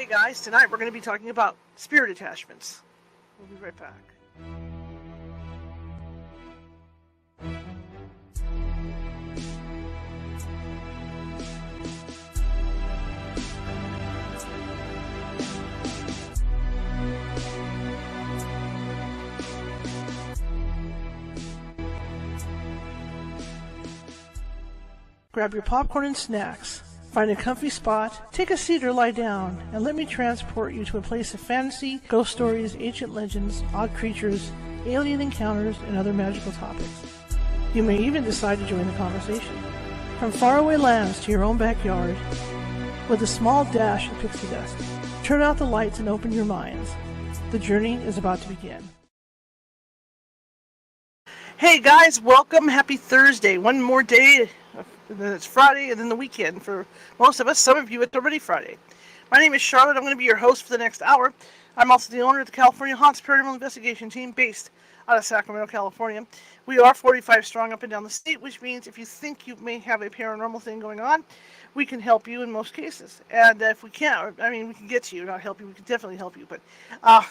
Hey guys, tonight we're going to be talking about spirit attachments. We'll be right back. Grab your popcorn and snacks. Find a comfy spot, take a seat or lie down, and let me transport you to a place of fantasy, ghost stories, ancient legends, odd creatures, alien encounters, and other magical topics. You may even decide to join the conversation. From faraway lands to your own backyard, with a small dash of pixie dust, turn out the lights and open your minds. The journey is about to begin. Hey guys, welcome. Happy Thursday. One more day. And then it's Friday, and then the weekend for most of us. Some of you, it's already Friday. My name is Charlotte. I'm going to be your host for the next hour. I'm also the owner of the California Haunts Paranormal Investigation Team based out of Sacramento, California. We are 45 strong up and down the state, which means if you think you may have a paranormal thing going on, we can help you in most cases. And if we can't, I mean, we can get to you, not help you. We can definitely help you. But, oh,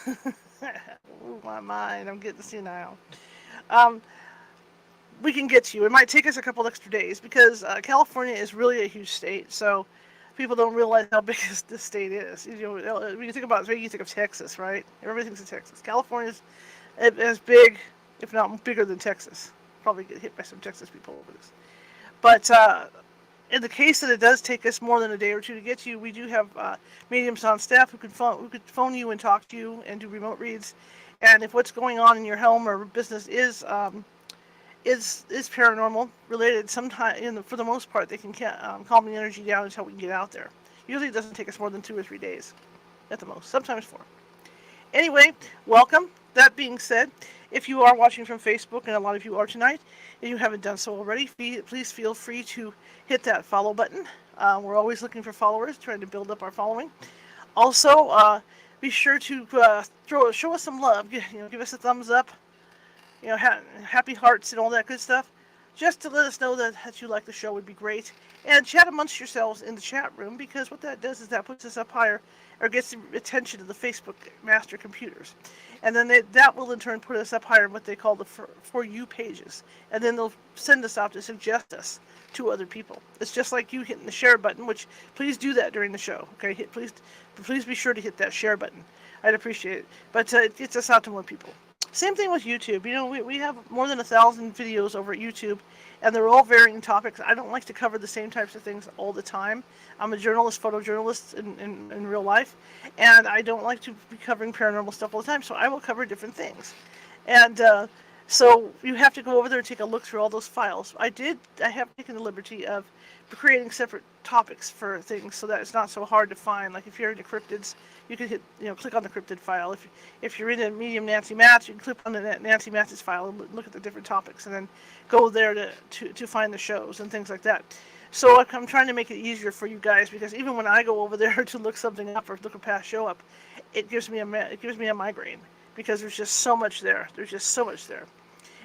my mind, I'm getting senile. We can get to you. It might take us a couple extra days because California is really a huge state. So people don't realize how big this state is. You know, when you think about it, you think of Texas, right? Everybody thinks of Texas. California's as big, if not bigger than Texas. Probably get hit by some Texas people over this. But in the case that it does take us more than a day or two to get to you, we do have mediums on staff who could phone you and talk to you and do remote reads. And if what's going on in your home or business is paranormal related, sometimes for the most part they can calm the energy down until we can get out there. Usually it doesn't take us more than 2 or 3 days at the most, sometimes 4. Anyway, welcome. That being said, if you are watching from Facebook, and a lot of you are tonight, and you haven't done so already, please feel free to hit that follow button. We're always looking for followers, trying to build up our following. Also, be sure to show us some love. Give us a thumbs up. Happy hearts and all that good stuff, just to let us know that you like the show would be great. And chat amongst yourselves in the chat room, because what that does is that puts us up higher, or gets the attention of the Facebook master computers. And then that will in turn put us up higher in what they call the For You pages. And then they'll send us out to suggest us to other people. It's just like you hitting the share button, which please do that during the show. Okay, please be sure to hit that share button. I'd appreciate it. But it gets us out to more people. Same thing with YouTube. We have more than 1,000 videos over at YouTube, and they're all varying topics. I don't like to cover the same types of things all the time. I'm a journalist, photojournalist in real life, and I don't like to be covering paranormal stuff all the time, so I will cover different things. And so you have to go over there and take a look through all those files. I have taken the liberty of creating separate topics for things so that it's not so hard to find. Like if you're into cryptids, you can click on the cryptid file. If you're into medium Nancy Matz, you can click on the Nancy Matz's file and look at the different topics, and then go there to find the shows and things like that. So I'm trying to make it easier for you guys, because even when I go over there to look something up or look a past show up, it gives me a migraine, because there's just so much there. There's just so much there.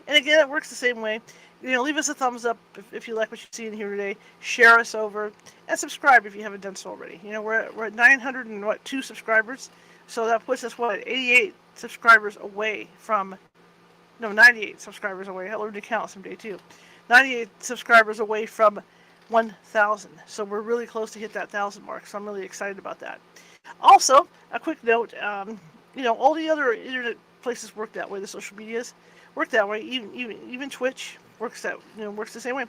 And again, it works the same way. Leave us a thumbs up if you like what you see in here today. Share us over, and subscribe if you haven't done so already. We're at 902 subscribers, so that puts us 88 subscribers away from. No, 98 subscribers away. I'll learn to count someday too. 98 subscribers away from 1,000. So we're really close to hit that 1,000 mark. So I'm really excited about that. Also, a quick note. All the other internet places work that way. The social medias work that way. Even Twitch works the same way.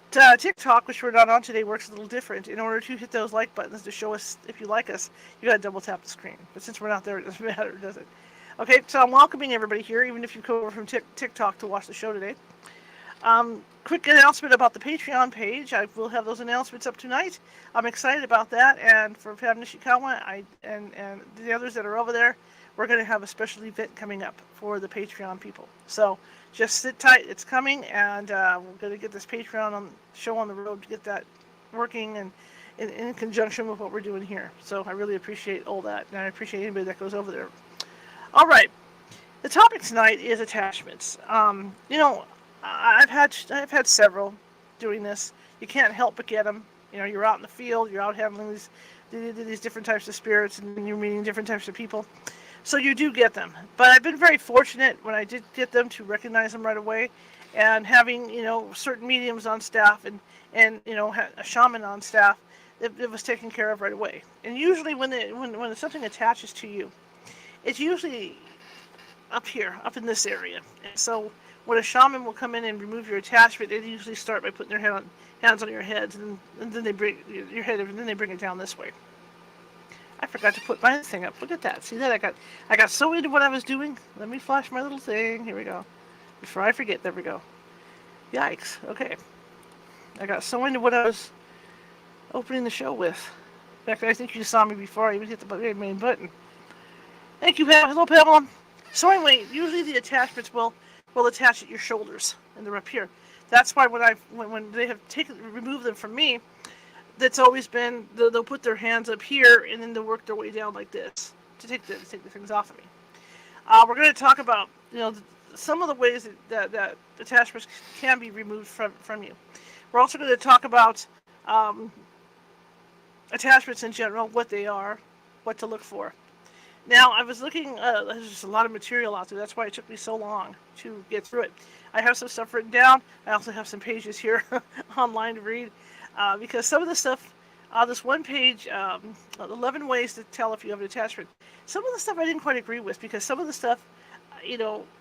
TikTok, which we're not on today, works a little different. In order to hit those like buttons to show us if you like us, you gotta double tap the screen. But since we're not there, it doesn't matter, does it? Okay, so I'm welcoming everybody here, even if you come over from TikTok to watch the show today. Quick announcement about the Patreon page. I will have those announcements up tonight. I'm excited about that, and for Pam Nishikawa and the others that are over there, we're going to have a special event coming up for the Patreon people. So just sit tight, it's coming, and we're going to get this Patreon show on the road to get that working, and in conjunction with what we're doing here. So I really appreciate all that, and I appreciate anybody that goes over there. All right, the topic tonight is attachments. I've had several doing this. You can't help but get them. You're out in the field, you're out handling these different types of spirits, and you're meeting different types of people. So you do get them. But I've been very fortunate when I did get them to recognize them right away, and having certain mediums on staff and a shaman on staff, it was taken care of right away. And usually when something attaches to you, it's usually up here, up in this area. And so when a shaman will come in and remove your attachment, they usually start by putting their hands on your heads, and then they bring your head, and then they bring it down this way. I forgot to put my thing up. Look at that. See that? I got so into what I was doing. Let me flash my little thing. Here we go. Before I forget, there we go. Yikes. Okay. I got so into what I was opening the show with. In fact, I think you saw me before I even hit the main button. Thank you, Pam. Hello, Pamela. So anyway, usually the attachments will attach at your shoulders, and they're up here. That's why when they have removed them from me, that's always been they'll put their hands up here, and then they'll work their way down like this to take the things off of me. We're going to talk about some of the ways that attachments can be removed from you. We're also going to talk about attachments in general, what they are, what to look for. Now, I was looking, there's just a lot of material out there. That's why it took me so long to get through it. I have some stuff written down. I also have some pages here online to read. Because some of the stuff, this one page, 11 ways to tell if you have an attachment. Some of the stuff I didn't quite agree with, because some of the stuff,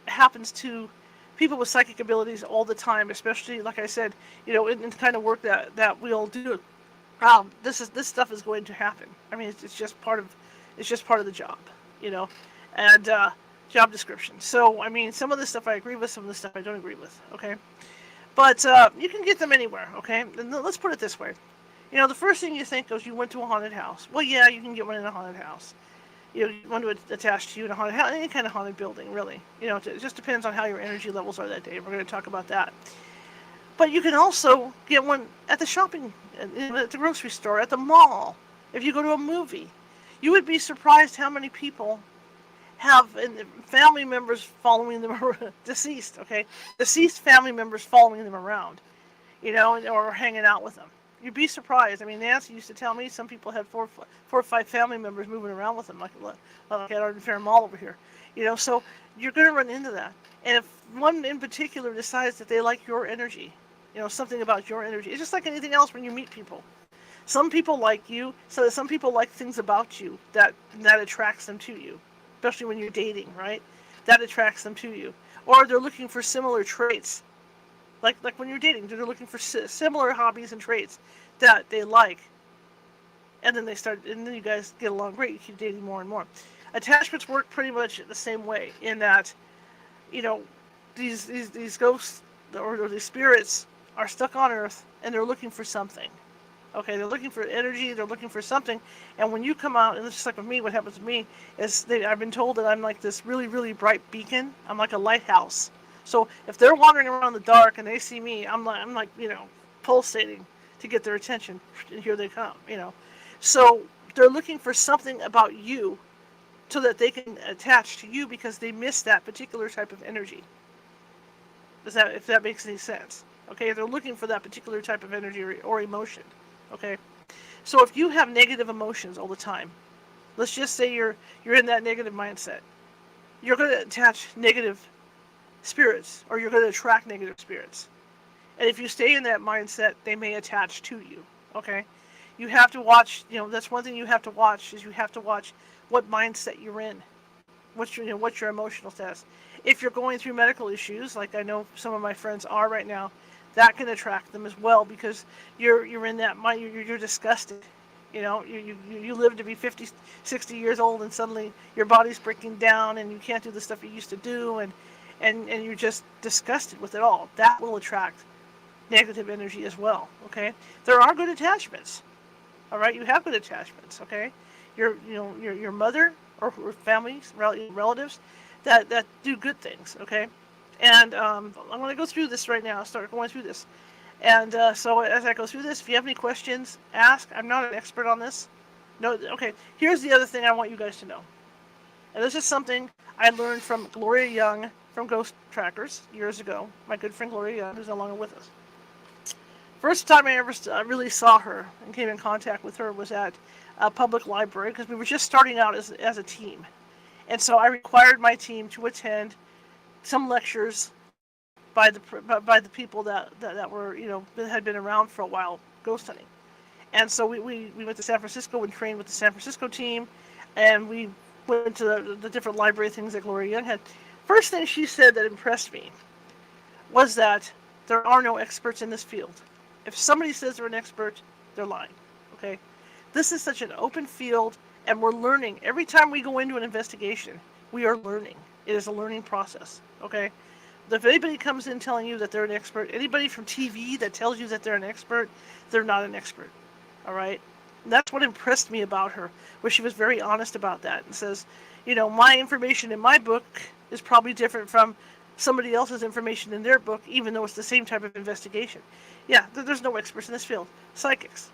happens to people with psychic abilities all the time, especially, like I said, in the kind of work that we all do. This stuff is going to happen. I mean, it's just part of the job, and job description. So, I mean, some of the stuff I agree with, some of the stuff I don't agree with. Okay. But you can get them anywhere, okay? And let's put it this way. The first thing you think is you went to a haunted house. Well, yeah, you can get one in a haunted house. You want to attach to you in a haunted house, any kind of haunted building, really. It just depends on how your energy levels are that day. We're going to talk about that. But you can also get one at the shopping, at the grocery store, at the mall. If you go to a movie, you would be surprised how many people have family members following them around, deceased family members following them around, or hanging out with them. You'd be surprised. I mean, Nancy used to tell me some people had four or five family members moving around with them, like at Arden Fair Mall over here. So you're going to run into that. And if one in particular decides that they like your energy, something about your energy, it's just like anything else when you meet people. Some people like you, so some people like things about you that attracts them to you. Especially when you're dating, right? That attracts them to you. Or they're looking for similar traits. Like when you're dating, they're looking for similar hobbies and traits that they like. And then you guys get along great. You keep dating more and more. Attachments work pretty much the same way in that, these ghosts or these spirits are stuck on Earth and they're looking for something. Okay, they're looking for energy, they're looking for something, and when you come out, and it's just like with me, what happens to me is I've been told that I'm like this really, really bright beacon. I'm like a lighthouse. So if they're wandering around in the dark and they see me, I'm like pulsating to get their attention, and here they come, So they're looking for something about you so that they can attach to you because they miss that particular type of energy. If that makes any sense. Okay, they're looking for that particular type of energy or emotion. Okay, so if you have negative emotions all the time, let's just say you're in that negative mindset, you're going to attach negative spirits, or you're going to attract negative spirits. And if you stay in that mindset, they may attach to you. Okay, you have to watch. That's one thing you have to watch, is you have to watch what mindset you're in, what's your emotional status. If you're going through medical issues, like I know some of my friends are right now, that can attract them as well, because you're in that mind, you're disgusted. You live to be 50, 60 years old, and suddenly your body's breaking down and you can't do the stuff you used to do, and you're just disgusted with it all. That will attract negative energy as well. Okay, there are good attachments. All right, you have good attachments. Okay, your mother or family relatives that do good things. Okay. And I'm going to go through this right now. I'll start going through this. And so as I go through this, if you have any questions, ask. I'm not an expert on this. No. Okay, here's the other thing I want you guys to know. And this is something I learned from Gloria Young from Ghost Trackers years ago. My good friend Gloria Young, who's no longer with us. First time I ever really saw her and came in contact with her was at public library because we were just starting out as a team. And so I required my team to attend some lectures by the people that were, that had been around for a while ghost hunting. And so we went to San Francisco and trained with the San Francisco team, and we went to the different library things that Gloria Young had. First thing she said that impressed me was that there are no experts in this field. If somebody says they're an expert, they're lying. Okay? This is such an open field, and we're learning. Every time we go into an investigation, we are learning. It is a learning process. Okay? If anybody comes in telling you that they're an expert, anybody from TV that tells you that they're an expert, they're not an expert. All right? And that's what impressed me about her, where she was very honest about that and says, my information in my book is probably different from somebody else's information in their book, even though it's the same type of investigation. Yeah, there's no experts in this field. Psychics.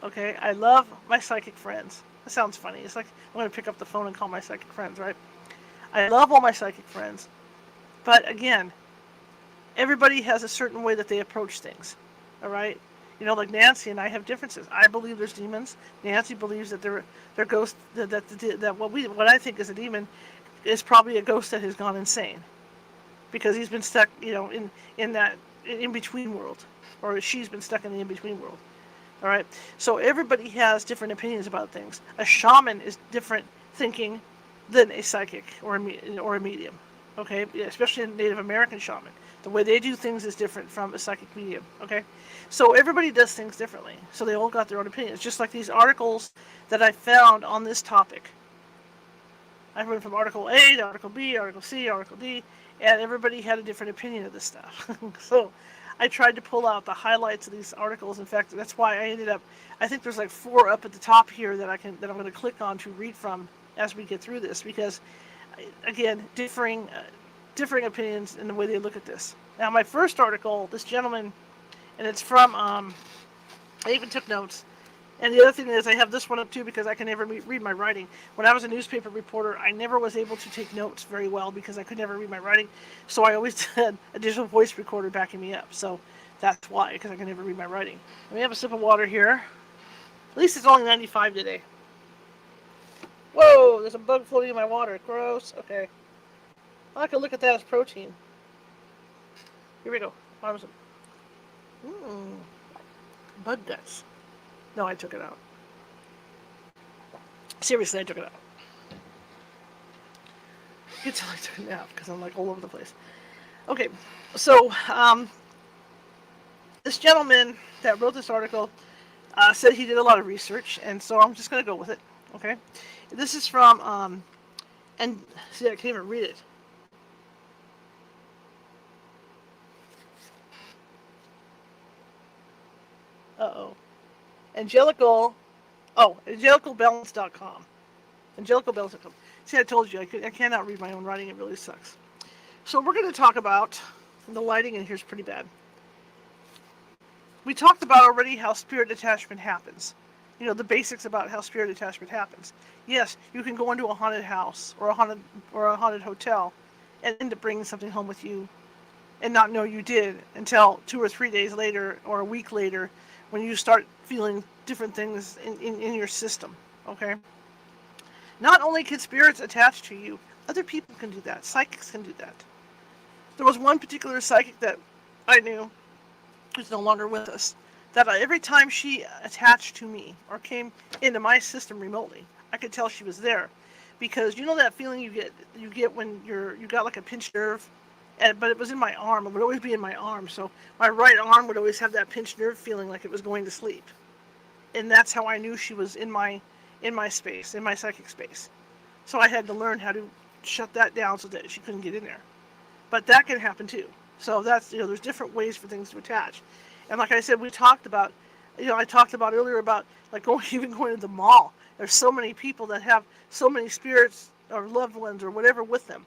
Okay? I love my psychic friends. That sounds funny. It's like I'm going to pick up the phone and call my psychic friends, right? I love all my psychic friends. But again, everybody has a certain way that they approach things. All right? Like Nancy and I have differences. I believe there's demons. Nancy believes that they're ghosts. That what I think is a demon is probably a ghost that has gone insane, because he's been stuck, in that in between world, or she's been stuck in the in between world. All right. So everybody has different opinions about things. A shaman is different thinking than a psychic or a medium. Okay, especially a Native American shaman. The way they do things is different from a psychic medium. Okay, so everybody does things differently. So they all got their own opinions. Just like these articles that I found on this topic. I went from Article A to Article B, Article C, Article D, and everybody had a different opinion of this stuff. So I tried to pull out the highlights of these articles. In fact, that's why I ended up. I think there's like 4 up at the top here that I'm going to click on to read from as we get through this, because again, differing opinions in the way they look at this. Now, my first article, this gentleman, and it's from, I even took notes. And the other thing is, I have this one up too because I can never read my writing. When I was a newspaper reporter, I never was able to take notes very well because I could never read my writing. So I always had a digital voice recorder backing me up. So that's why, because I can never read my writing. Let me have a sip of water here. At least it's only 95 today. Whoa, there's a bug floating in my water. Gross. Okay. I can look at that as protein. Here we go. Bug guts. No, I took it out. Seriously, I took it out. You can tell I took a nap because I'm like all over the place. Okay, so this gentleman that wrote this article said he did a lot of research, and so I'm just going to go with it. Okay, this is from and see, I can't even read it. Angelicalbalance.com. Angelicalbalance.com. See, I told you, I cannot read my own writing. It really sucks. So we're going to talk about, the lighting in here is pretty bad. We talked about already how spirit attachment happens. The basics about how spirit attachment happens. Yes, you can go into a haunted house or a haunted hotel and end up bringing something home with you and not know you did until 2 or 3 days later or a week later, when you start feeling different things in your system, okay? Not only can spirits attach to you, other people can do that. Psychics can do that. There was one particular psychic that I knew, who's no longer with us, that every time she attached to me or came into my system remotely, I could tell she was there. Because that feeling you get when you got like a pinched nerve, but it was in my arm. It would always be in my arm. So my right arm would always have that pinched nerve feeling like it was going to sleep. And that's how I knew she was in my space, in my psychic space. So I had to learn how to shut that down so that she couldn't get in there. But that can happen too. So that's, there's different ways for things to attach. And like I said, we talked about, I talked about earlier about like even going to the mall. There's so many people that have so many spirits or loved ones or whatever with them.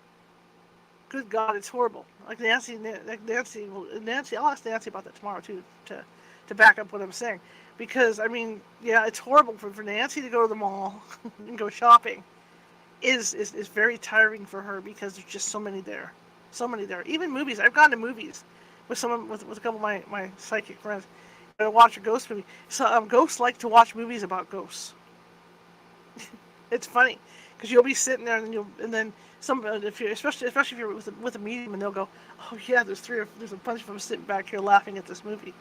Good God, it's horrible. Like Nancy, I'll ask Nancy about that tomorrow too, to back up what I'm saying. Because, it's horrible for Nancy to go to the mall and go shopping. Is very tiring for her because there's just so many there. So many there. Even movies. I've gone to movies with someone, with a couple of my psychic friends. I watch a ghost movie. So ghosts like to watch movies about ghosts. It's funny because you'll be sitting there and then some if you especially if you're with a medium and they'll go, oh yeah, there's a bunch of them sitting back here laughing at this movie.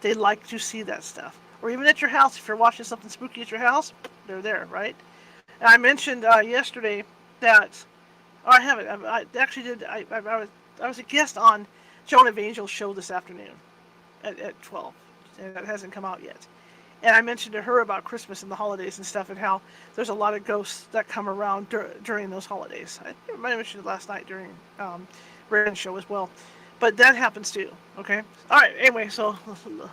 They like to see that stuff. Or even at your house, if you're watching something spooky at your house, they're there, right? And I mentioned yesterday that, or I haven't. I actually did. I was a guest on Joan Evangel's show this afternoon at 12, and that hasn't come out yet. And I mentioned to her about Christmas and the holidays and stuff, and how there's a lot of ghosts that come around during those holidays. I might have mentioned it last night during Reagan's show as well. But that happens too, okay? All right, anyway, so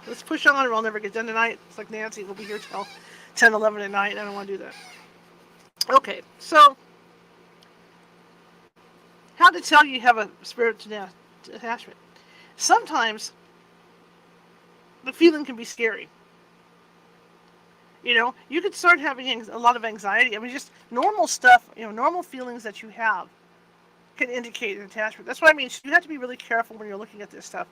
let's push on or I'll never get done tonight. It's like Nancy, we'll be here till 10, 11 at night, and I don't want to do that. Okay, so how to tell you have a spirit attachment. Sometimes the feeling can be scary. You know, you could start having a lot of anxiety. I mean, just normal stuff, normal feelings that you have can indicate an attachment. That's what I mean. You have to be really careful when you're looking at this stuff.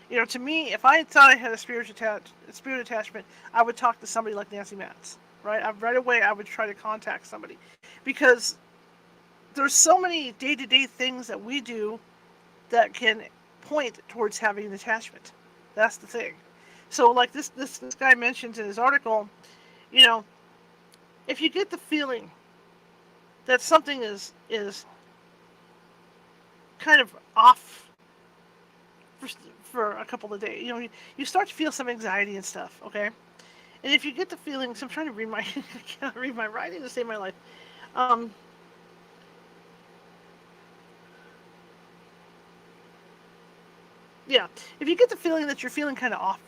To me, if I thought I had a spirit attachment, I would talk to somebody like Nancy Matz, right? Right away, I would try to contact somebody, because there's so many day-to-day things that we do that can point towards having an attachment. That's the thing. So, like this guy mentions in his article, if you get the feeling that something is kind of off for a couple of days, you start to feel some anxiety and stuff, okay? And if you get the feeling, so I'm trying to read I can't read my writing to save my life. Yeah, if you get the feeling that you're feeling kind of off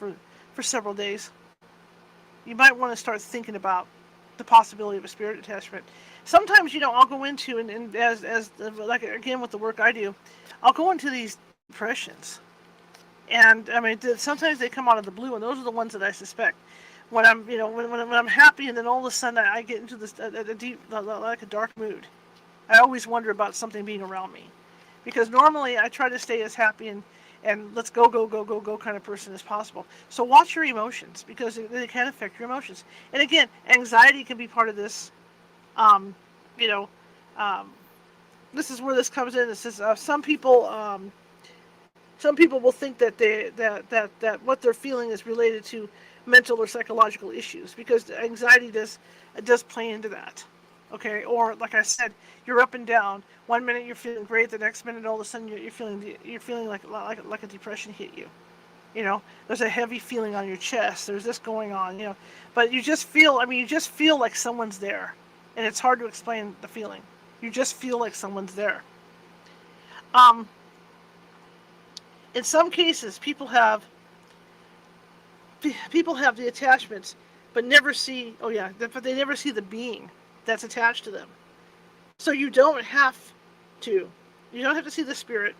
for several days, you might want to start thinking about the possibility of a spirit attachment. Sometimes, I'll go into, and as like, again, with the work I do, I'll go into these depressions. And, I mean, sometimes they come out of the blue, and those are the ones that I suspect. When I'm, when I'm happy, and then all of a sudden I get into this a deep, like a dark mood. I always wonder about something being around me. Because normally I try to stay as happy and let's go kind of person as possible. So watch your emotions, because they can affect your emotions. And again, anxiety can be part of this. This is where this comes in. It says some people will think that that what they're feeling is related to mental or psychological issues, because anxiety does play into that. Okay, or like I said, you're up and down. One minute you're feeling great, the next minute all of a sudden you're feeling like a depression hit you. There's a heavy feeling on your chest. There's this going on. But you just feel like someone's there, and it's hard to explain the feeling. You just feel like someone's there. In some cases, people have the attachments, but never see. Oh yeah, but they never see the being that's attached to them. So you don't have to see the spirit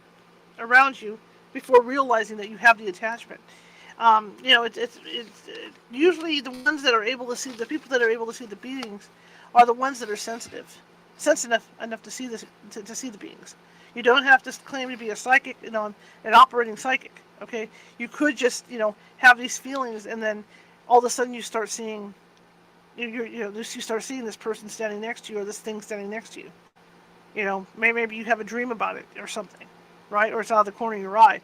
around you before realizing that you have the attachment. It's usually the ones that are able to see, the people that are able to see the beings are the ones that are sensitive enough to see this, to see the beings. You don't have to claim to be a psychic, an operating psychic. Okay, you could just have these feelings, and then all of a sudden you start seeing. You start seeing this person standing next to you, or this thing standing next to you. Maybe you have a dream about it or something, right? Or it's out of the corner of your eye.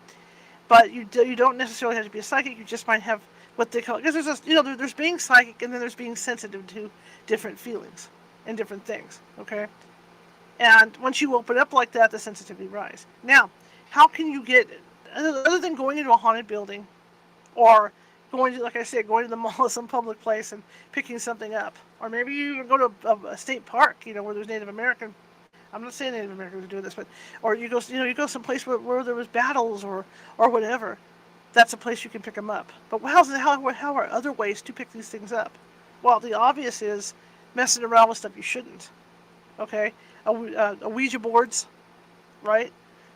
But you don't necessarily have to be a psychic. You just might have what they call, because there's being psychic, and then there's being sensitive to different feelings and different things. Okay, and once you open up like that, the sensitivity rises. Now, how can you get, other than going into a haunted building, or going to the mall or some public place and picking something up, or maybe you go to a state park, where there's Native American. I'm not saying Native Americans are doing this, but or you go someplace where there was battles or whatever. That's a place you can pick them up. But how are other ways to pick these things up? Well, the obvious is messing around with stuff you shouldn't. Okay, a Ouija boards, right?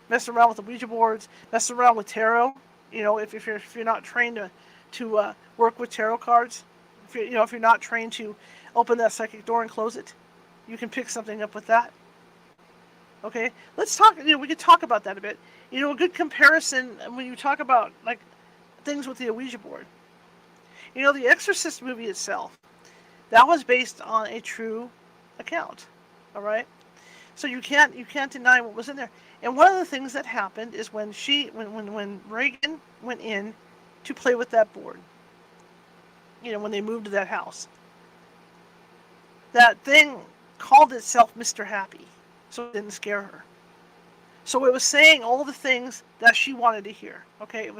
Messing around with the Ouija boards, messing around with tarot. If you're not trained to work with tarot cards, if you're not trained to open that psychic door and close it, you can pick something up with that. Okay, let's talk. We could talk about that a bit. A good comparison when you talk about like things with the Ouija board. The Exorcist movie itself, that was based on a true account. All right. So you can't deny what was in there. And one of the things that happened is when Reagan went in to play with that board, when they moved to that house, that thing called itself Mr. Happy, so it didn't scare her. So it was saying all the things that she wanted to hear. Okay, it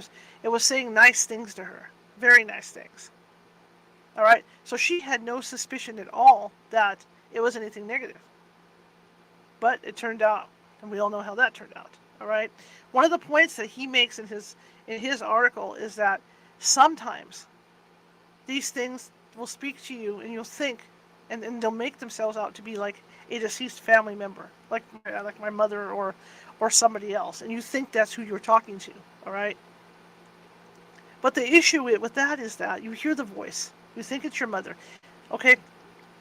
was saying nice things to her, very nice things. All right, so she had no suspicion at all that it was anything negative. But it turned out, and we all know how that turned out. All right, one of the points that he makes in his article is that sometimes these things will speak to you, and you'll think, and they'll make themselves out to be like a deceased family member, like my mother or somebody else, and you think that's who you're talking to. All right. But the issue with that is that you hear the voice, you think it's your mother, okay,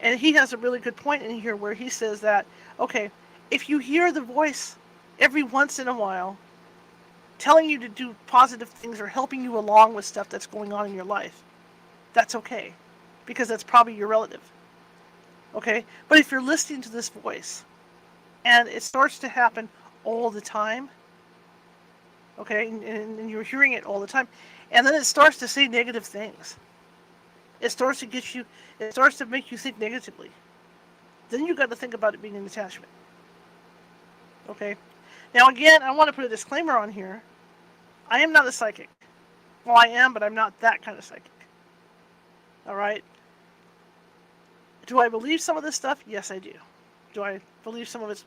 and he has a really good point in here where he says that, okay, if you hear the voice every once in a while telling you to do positive things or helping you along with stuff that's going on in your life, that's okay, because that's probably your relative. Okay? But if you're listening to this voice and it starts to happen all the time, okay, and you're hearing it all the time, and then it starts to say negative things, it starts to make you think negatively, then you got to think about it being an attachment. Okay? Now again, I want to put a disclaimer on here. I am not a psychic. Well, I am, but I'm not that kind of psychic. All right? Do I believe some of this stuff? Yes, I do. Do I believe some of it's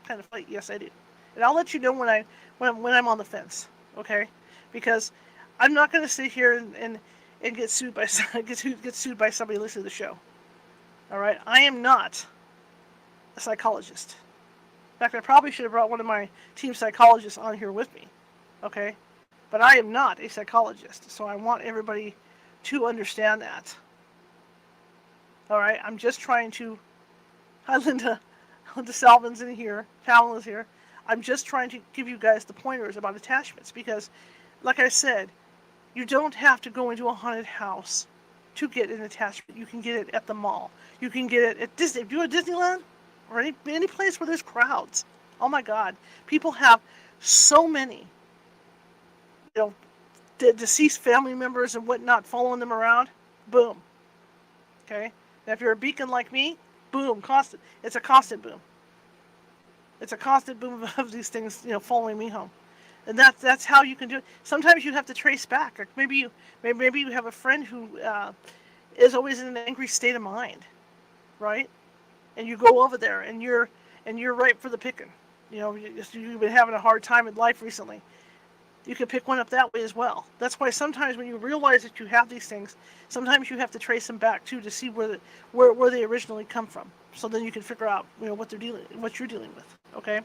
kind of fake? Yes, I do. And I'll let you know when I'm on the fence, okay? Because I'm not going to sit here and get sued by somebody listening to the show. All right? I am not a psychologist. In fact, I probably should have brought one of my team psychologists on here with me, okay? But I am not a psychologist, so I want everybody to understand that. All right, I'm just trying to. Hi, Linda Salvin's in here. Pamela's here. I'm just trying to give you guys the pointers about attachments because, like I said, you don't have to go into a haunted house to get an attachment. You can get it at the mall. You can get it at Disney. If you go to Disneyland or any place where there's crowds, oh my God, people have so many, deceased family members and whatnot following them around. Boom. Okay. Now, if you're a beacon like me, boom, constant. It's a constant boom. It's a constant boom of these things, following me home, and that's how you can do it. Sometimes you have to trace back. Like maybe you have a friend who is always in an angry state of mind, right? And you go over there, and you're ripe for the picking. You've been having a hard time in life recently. You can pick one up that way as well. That's why sometimes when you realize that you have these things, sometimes you have to trace them back too to see where they originally come from. So then you can figure out what you're dealing with. Okay.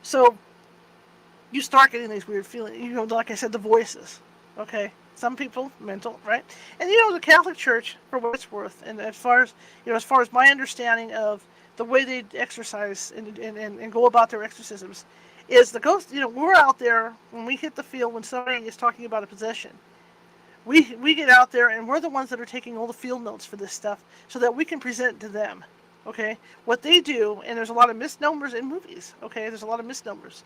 So you start getting these weird feelings. Like I said, the voices. Okay. Some people mental, right? And the Catholic Church, for what it's worth, and as far as my understanding of the way they exercise and go about their exorcisms, is the ghost, we're out there when we hit the field when somebody is talking about a possession. We get out there and we're the ones that are taking all the field notes for this stuff so that we can present to them. Okay? What they do, and there's a lot of misnomers in movies. Okay? There's a lot of misnomers.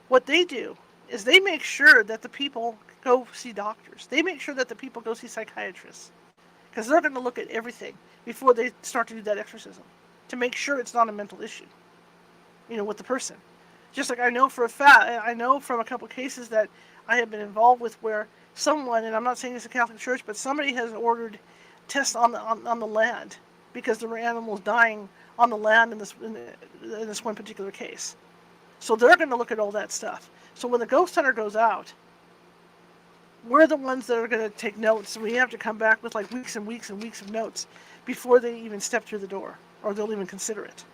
What they do is they make sure that the people go see doctors. They make sure that the people go see psychiatrists. Because they're going to look at everything before they start to do that exorcism to make sure it's not a mental issue. With the person. Just like I know for a fact, I know from a couple cases that I have been involved with where someone, and I'm not saying it's a Catholic church, but somebody has ordered tests on the land because there were animals dying on the land in this one particular case. So they're going to look at all that stuff. So when the ghost hunter goes out, we're the ones that are going to take notes, and we have to come back with like weeks and weeks and weeks of notes before they even step through the door, or they'll even consider it.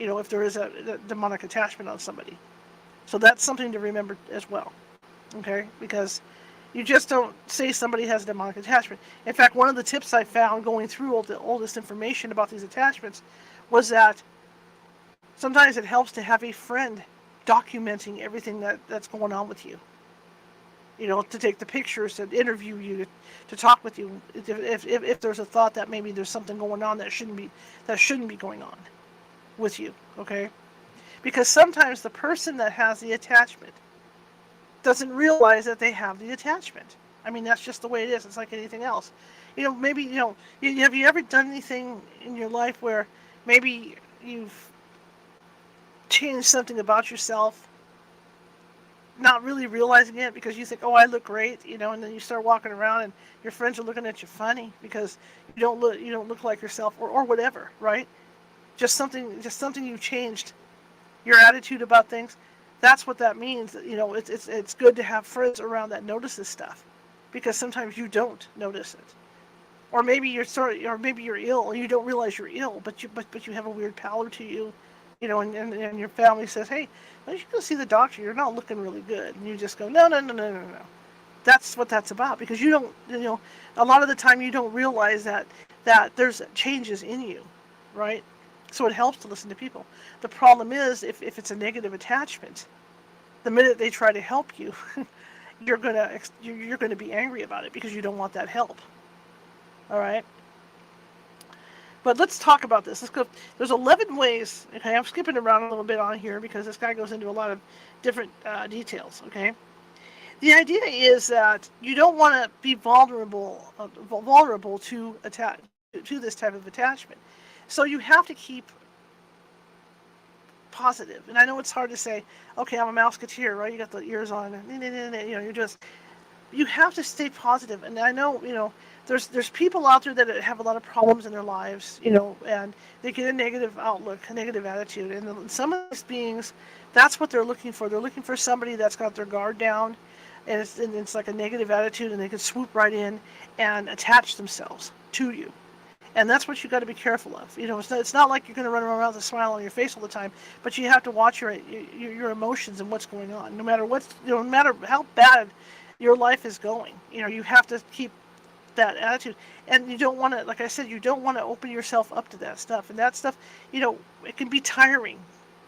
If there is a demonic attachment on somebody. So that's something to remember as well. Okay? Because you just don't say somebody has a demonic attachment. In fact, one of the tips I found going through all this information about these attachments was that sometimes it helps to have a friend documenting everything that's going on with you. to take the pictures, to interview you, to talk with you, if there's a thought that maybe there's something going on that shouldn't be going on with you, okay? Because sometimes the person that has the attachment doesn't realize that they have the attachment. I mean, that's just the way it is. It's like anything else. Maybe, have you ever done anything in your life where maybe you've changed something about yourself, not really realizing it because you think, oh, I look great, and then you start walking around and your friends are looking at you funny because you don't look like yourself or whatever, right? Just something you've changed your attitude about things. That's what that means. It's good to have friends around that notices stuff, because sometimes you don't notice it, or maybe you're ill and you don't realize you're ill, but you have a weird pallor to you, and your family says, hey, why don't you go see the doctor? You're not looking really good, and you just go, no, no, no, no, no, no. That's what that's about, because you don't, a lot of the time you don't realize that there's changes in you, right? So it helps to listen to people. The problem is if it's a negative attachment, the minute they try to help you, you're gonna be angry about it because you don't want that help. All right. But let's talk about this. Let's go. There's 11 ways. Okay, I'm skipping around a little bit on here because this guy goes into a lot of different details. Okay. The idea is that you don't want to be vulnerable to this type of attachment. So you have to keep positive. And I know it's hard to say, okay, I'm a Mouseketeer, right? You got the ears on, and you have to stay positive. And I know, there's people out there that have a lot of problems in their lives, and they get a negative outlook, a negative attitude. And some of these beings, that's what they're looking for. They're looking for somebody that's got their guard down, and it's like a negative attitude, and they can swoop right in and attach themselves to you. And that's what you got to be careful of. It's not like you're going to run around with a smile on your face all the time, but you have to watch your emotions and what's going on. No matter how bad your life is going, you have to keep that attitude. And you don't want to, like I said, you don't want to open yourself up to that stuff. And that stuff, it can be tiring.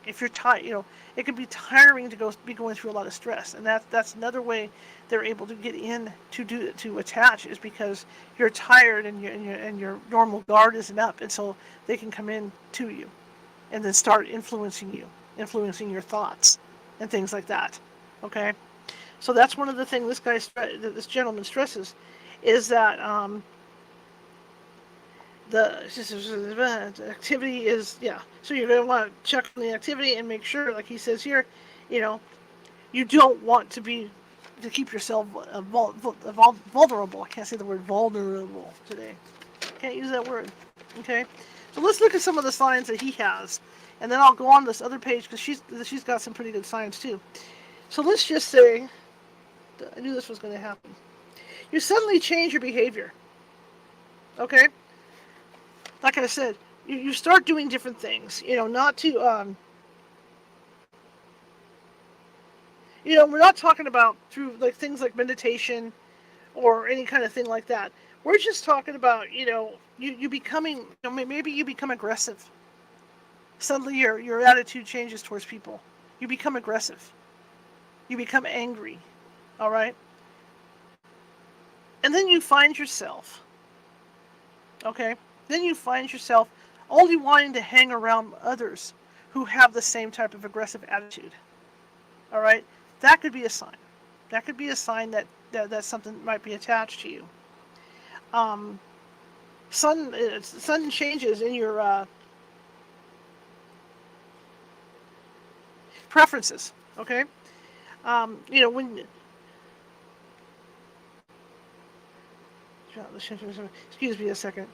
If you're tired, it can be tiring to be going through a lot of stress. And that's another way they're able to get in to attach, is because you're tired and your normal guard isn't up, and so they can come in to you and then start influencing your thoughts and things like that. Okay, so that's one of the things this gentleman stresses, is that the activity is, so you're going to want to check on the activity and make sure, like he says here, you don't want to keep yourself vulnerable. I can't say the word vulnerable today. Can't use that word. Okay, so let's look at some of the signs that he has, and then I'll go on this other page because she's got some pretty good signs too. So let's just say, I knew this was going to happen. You suddenly change your behavior. Okay, like I said, you start doing different things. Not to we're not talking about through like things like meditation or any kind of thing like that. We're just talking about, you becoming, maybe you become aggressive. Suddenly your attitude changes towards people. You become aggressive. You become angry. All right? And then you find yourself, okay? Then you find yourself only wanting to hang around others who have the same type of aggressive attitude. All right? That could be a sign. That could be a sign that something might be attached to you. Sudden changes in your preferences. Okay, when. Excuse me a second.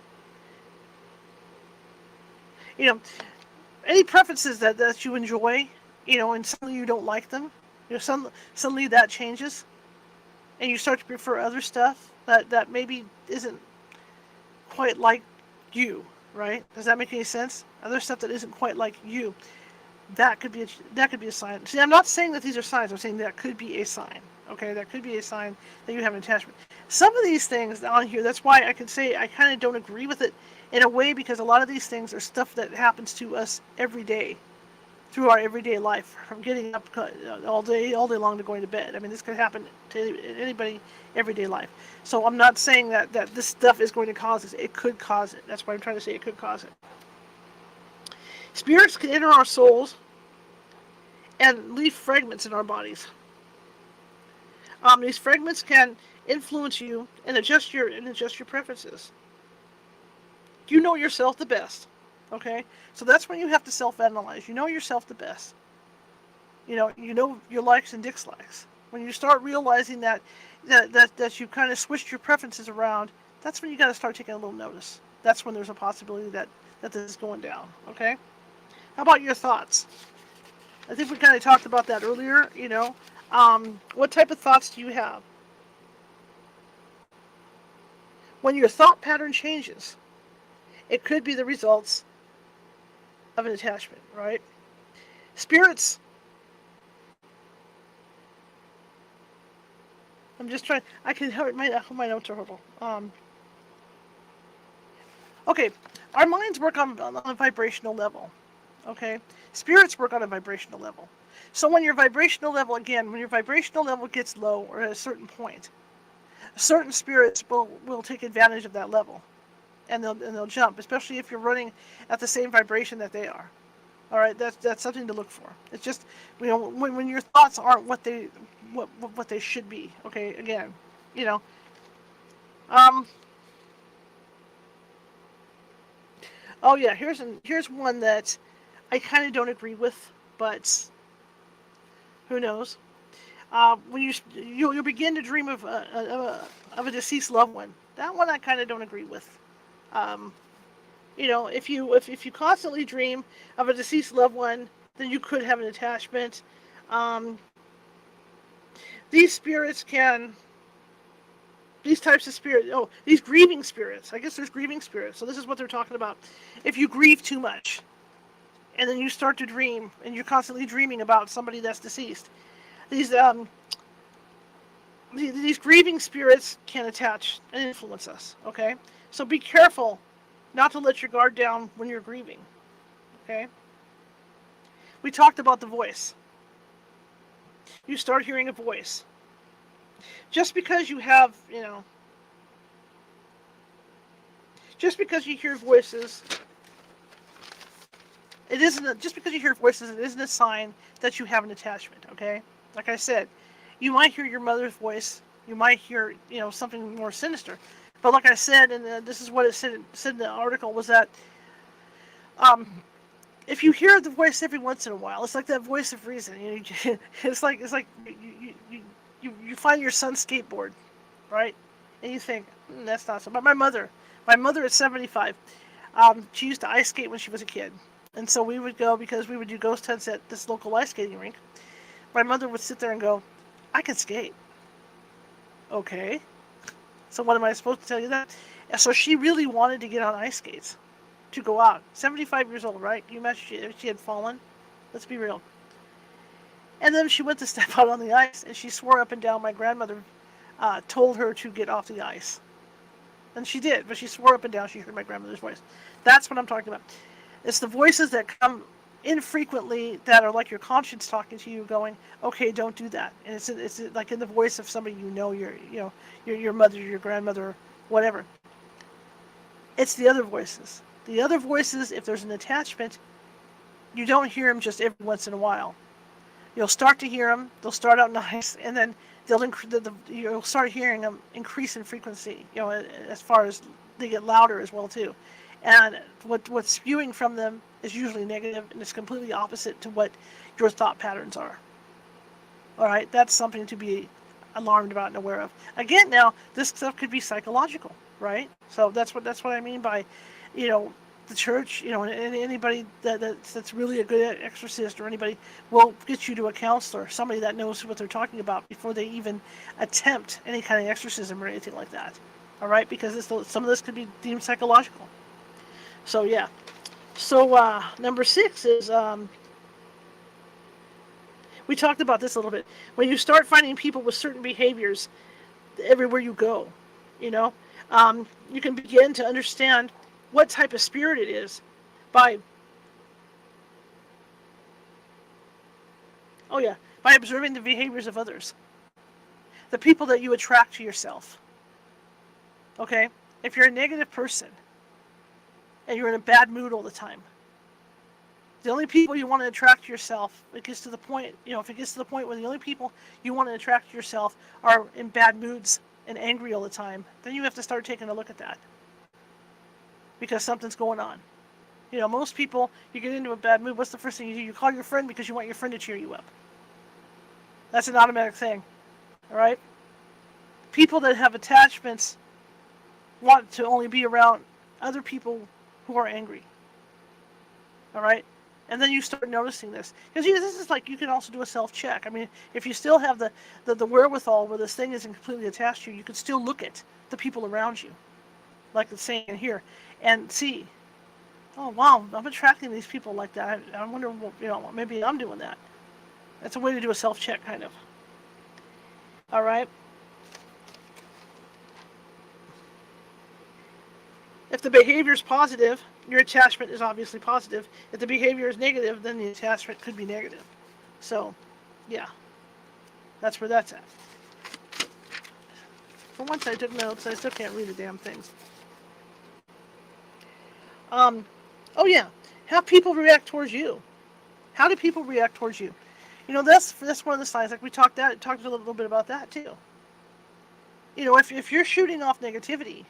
Any preferences that you enjoy, and suddenly you don't like them. Suddenly that changes, and you start to prefer other stuff that maybe isn't quite like you, right? Does that make any sense? Other stuff that isn't quite like you, that could be a sign. See, I'm not saying that these are signs. I'm saying that could be a sign. Okay, that could be a sign that you have an attachment. Some of these things on here, that's why I could say I kind of don't agree with it in a way, because a lot of these things are stuff that happens to us every day. through our everyday life, from getting up all day long to going to bed. I mean, this could happen to anybody everyday life. So I'm not saying that this stuff is going to cause this. It could cause it. That's what I'm trying to say. It could cause it. Spirits can enter our souls and leave fragments in our bodies. These fragments can influence you and adjust your preferences. You know yourself the best, okay? So that's when you have to self-analyze. You know yourself the best. You know your likes and dislikes. When you start realizing that you kind of switched your preferences around, that's when you got to start taking a little notice. That's when there's a possibility that this is going down, okay? How about your thoughts? I think we kind of talked about that earlier, what type of thoughts do you have? When your thought pattern changes, it could be the results of an attachment, right? Spirits. I'm just trying. I can hear my notes are horrible. Okay, our minds work on a vibrational level. Okay, spirits work on a vibrational level. So when your vibrational level gets low or at a certain point, certain spirits will take advantage of that level, and they'll jump, especially if you're running at the same vibration that they are. All right, that's something to look for. It's just when your thoughts aren't what they should be. Okay, again, Oh yeah, here's one that I kind of don't agree with, but who knows? When you'll begin to dream of a deceased loved one. That one I kind of don't agree with. Um, if you constantly dream of a deceased loved one, then you could have an attachment. Um, these spirits can. These types of spirits. Oh, these grieving spirits. I guess there's grieving spirits. So this is what they're talking about. If you grieve too much, and then you start to dream, and you're constantly dreaming about somebody that's deceased, these grieving spirits can attach and influence us. Okay, so be careful not to let your guard down when you're grieving. Okay. We talked about the voice. You start hearing a voice. Just because you have, just because you hear voices, it isn't just because you hear voices, it isn't a sign that you have an attachment. Okay, like I said, you might hear your mother's voice, you might hear, something more sinister, but like I said, and this is what it said in the article, was that if you hear the voice every once in a while, it's like that voice of reason. It's like you find your son's skateboard, right? And you think, that's not so. But my mother is 75. She used to ice skate when she was a kid. And so we would go, because we would do ghost hunts at this local ice skating rink. My mother would sit there and go, I can skate. Okay. So what am I supposed to tell you that? And so she really wanted to get on ice skates, to go out. 75 years old, right? Can you imagine if she had fallen? Let's be real. And then she went to step out on the ice, and she swore up and down my grandmother told her to get off the ice. And she did, but she swore up and down she heard my grandmother's voice. That's what I'm talking about. It's the voices that come infrequently that are like your conscience talking to you, going, "Okay, don't do that." And it's like in the voice of somebody your mother, your grandmother, whatever. It's the other voices. The other voices, if there's an attachment, you don't hear them just every once in a while. You'll start to hear them. They'll start out nice, and then you'll start hearing them increase in frequency. As far as they get louder as well too. And what's spewing from them is usually negative, and it's completely opposite to what your thought patterns are. All right, that's something to be alarmed about and aware of. Again, now this stuff could be psychological, right? So that's what I mean by, the church, and anybody that's really a good exorcist or anybody will get you to a counselor, somebody that knows what they're talking about before they even attempt any kind of exorcism or anything like that. All right, because some of this could be deemed psychological. So yeah. So number 6 is we talked about this a little bit. When you start finding people with certain behaviors everywhere you go, you can begin to understand what type of spirit it is by Oh yeah, by observing the behaviors of others, the people that you attract to yourself. Okay, if you're a negative person and you're in a bad mood all the time, the only people you want to attract to yourself, it gets to the point, if it gets to the point where the only people you want to attract to yourself are in bad moods and angry all the time, then you have to start taking a look at that. Because something's going on. Most people, you get into a bad mood, what's the first thing you do? You call your friend because you want your friend to cheer you up. That's an automatic thing. All right? People that have attachments want to only be around other people who are angry. All right? And then you start noticing this. Because this is like, you can also do a self-check. I mean, if you still have the wherewithal where this thing isn't completely attached to you, you can still look at the people around you, like it's saying here, and see, oh, wow, I'm attracting these people like that. I wonder, maybe I'm doing that. That's a way to do a self-check, kind of. All right? If the behavior is positive, your attachment is obviously positive. If the behavior is negative, then the attachment could be negative. So, yeah. That's where that's at. For once I took notes, I still can't read the damn things. Oh yeah. How people react towards you. How do people react towards you? That's one of the signs. Like we talked a little bit about that too. If you're shooting off negativity,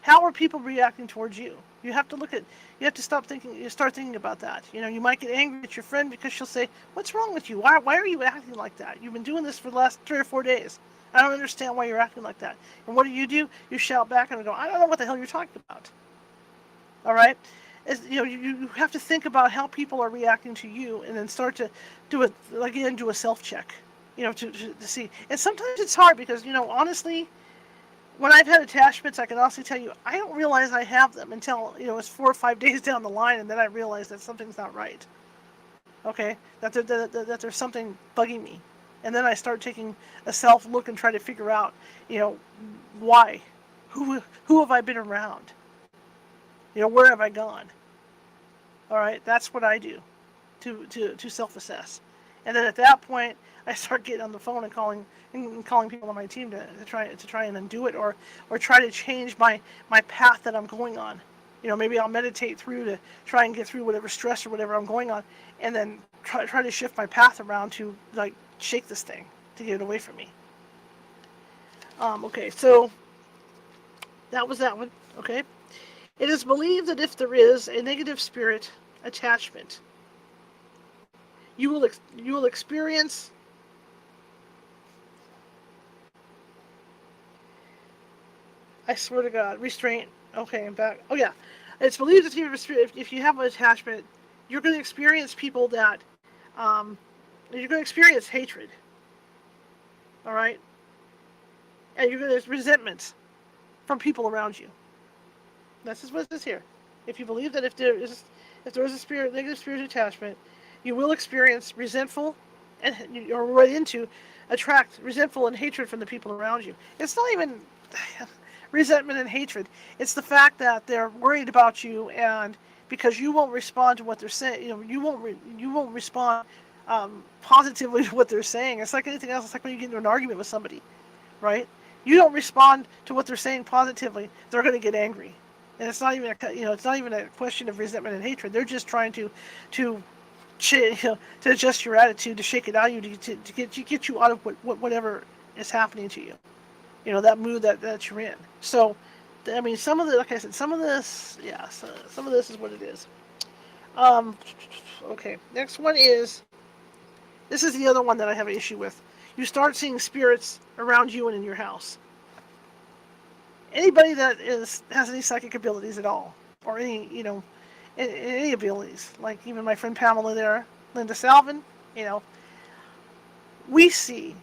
how are people reacting towards you? You have to stop thinking. You start thinking about that. You might get angry at your friend because she'll say, "What's wrong with you? Why are you acting like that? You've been doing this for the last 3 or 4 days. I don't understand why you're acting like that." And what do? You shout back and go, "I don't know what the hell you're talking about." All right. You have to think about how people are reacting to you, and then start to do a self-check. To see. And sometimes it's hard because honestly, when I've had attachments, I can honestly tell you I don't realize I have them until it's 4 or 5 days down the line, and then I realize that something's not right. Okay, that there's something bugging me, and then I start taking a self look and try to figure out why, who have I been around. Where have I gone? All right, that's what I do to self-assess. And then at that point, I start getting on the phone and calling people on my team to try and undo it, or try to change my path that I'm going on. Maybe I'll meditate through to try and get through whatever stress or whatever I'm going on, and then try to shift my path around to shake this thing to get it away from me. Okay, so that was that one. Okay. It is believed that if there is a negative spirit attachment, you will experience I swear to God, restraint. Okay, I'm back. Oh yeah, it's believed that if you have an attachment, you're going to experience people that you're going to experience hatred. All right, and you're going to experience resentment from people around you. This is what it says here. If you believe that if there is a negative spirit attachment, you will experience resentful, and you're right into attract resentful and hatred from the people around you. It's not even resentment and hatred. It's the fact that they're worried about you, and because you won't respond to what they're saying, you won't respond positively to what they're saying. It's like anything else. It's like when you get into an argument with somebody, right? You don't respond to what they're saying positively, they're going to get angry. And it's not even a question of resentment and hatred. They're just trying to adjust your attitude, to shake it out of you, to get you out of whatever is happening to you. That mood that you're in. So, I mean, some of this is what it is. Okay, next one is, this is the other one that I have an issue with. You start seeing spirits around you and in your house. Anybody that has any psychic abilities at all, or any abilities, like even my friend Pamela there, Linda Salvin, we see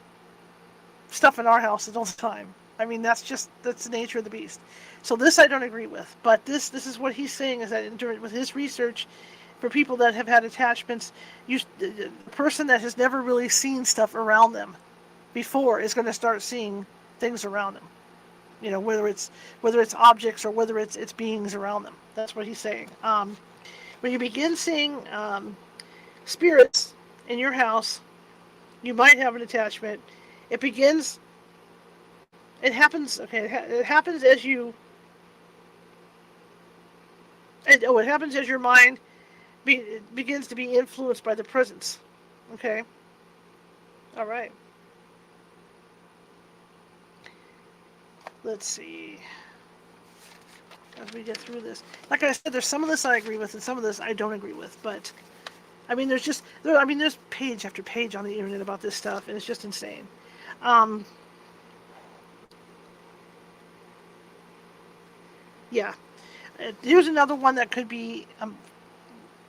stuff in our houses all the time. I mean, that's the nature of the beast. So this I don't agree with, but this is what he's saying, is that with his research, for people that have had attachments, the person that has never really seen stuff around them before is going to start seeing things around them. Whether it's objects or whether it's beings around them. That's what he's saying. When you begin seeing spirits in your house, you might have an attachment. It begins. It happens. Okay, it happens as you. It happens as your mind begins to be influenced by the presence. Okay. All right. Let's see. As we get through this, like I said, there's some of this I agree with, and some of this I don't agree with. But I mean, there's page after page on the internet about this stuff, and it's just insane. Um, yeah. Here's another one that could be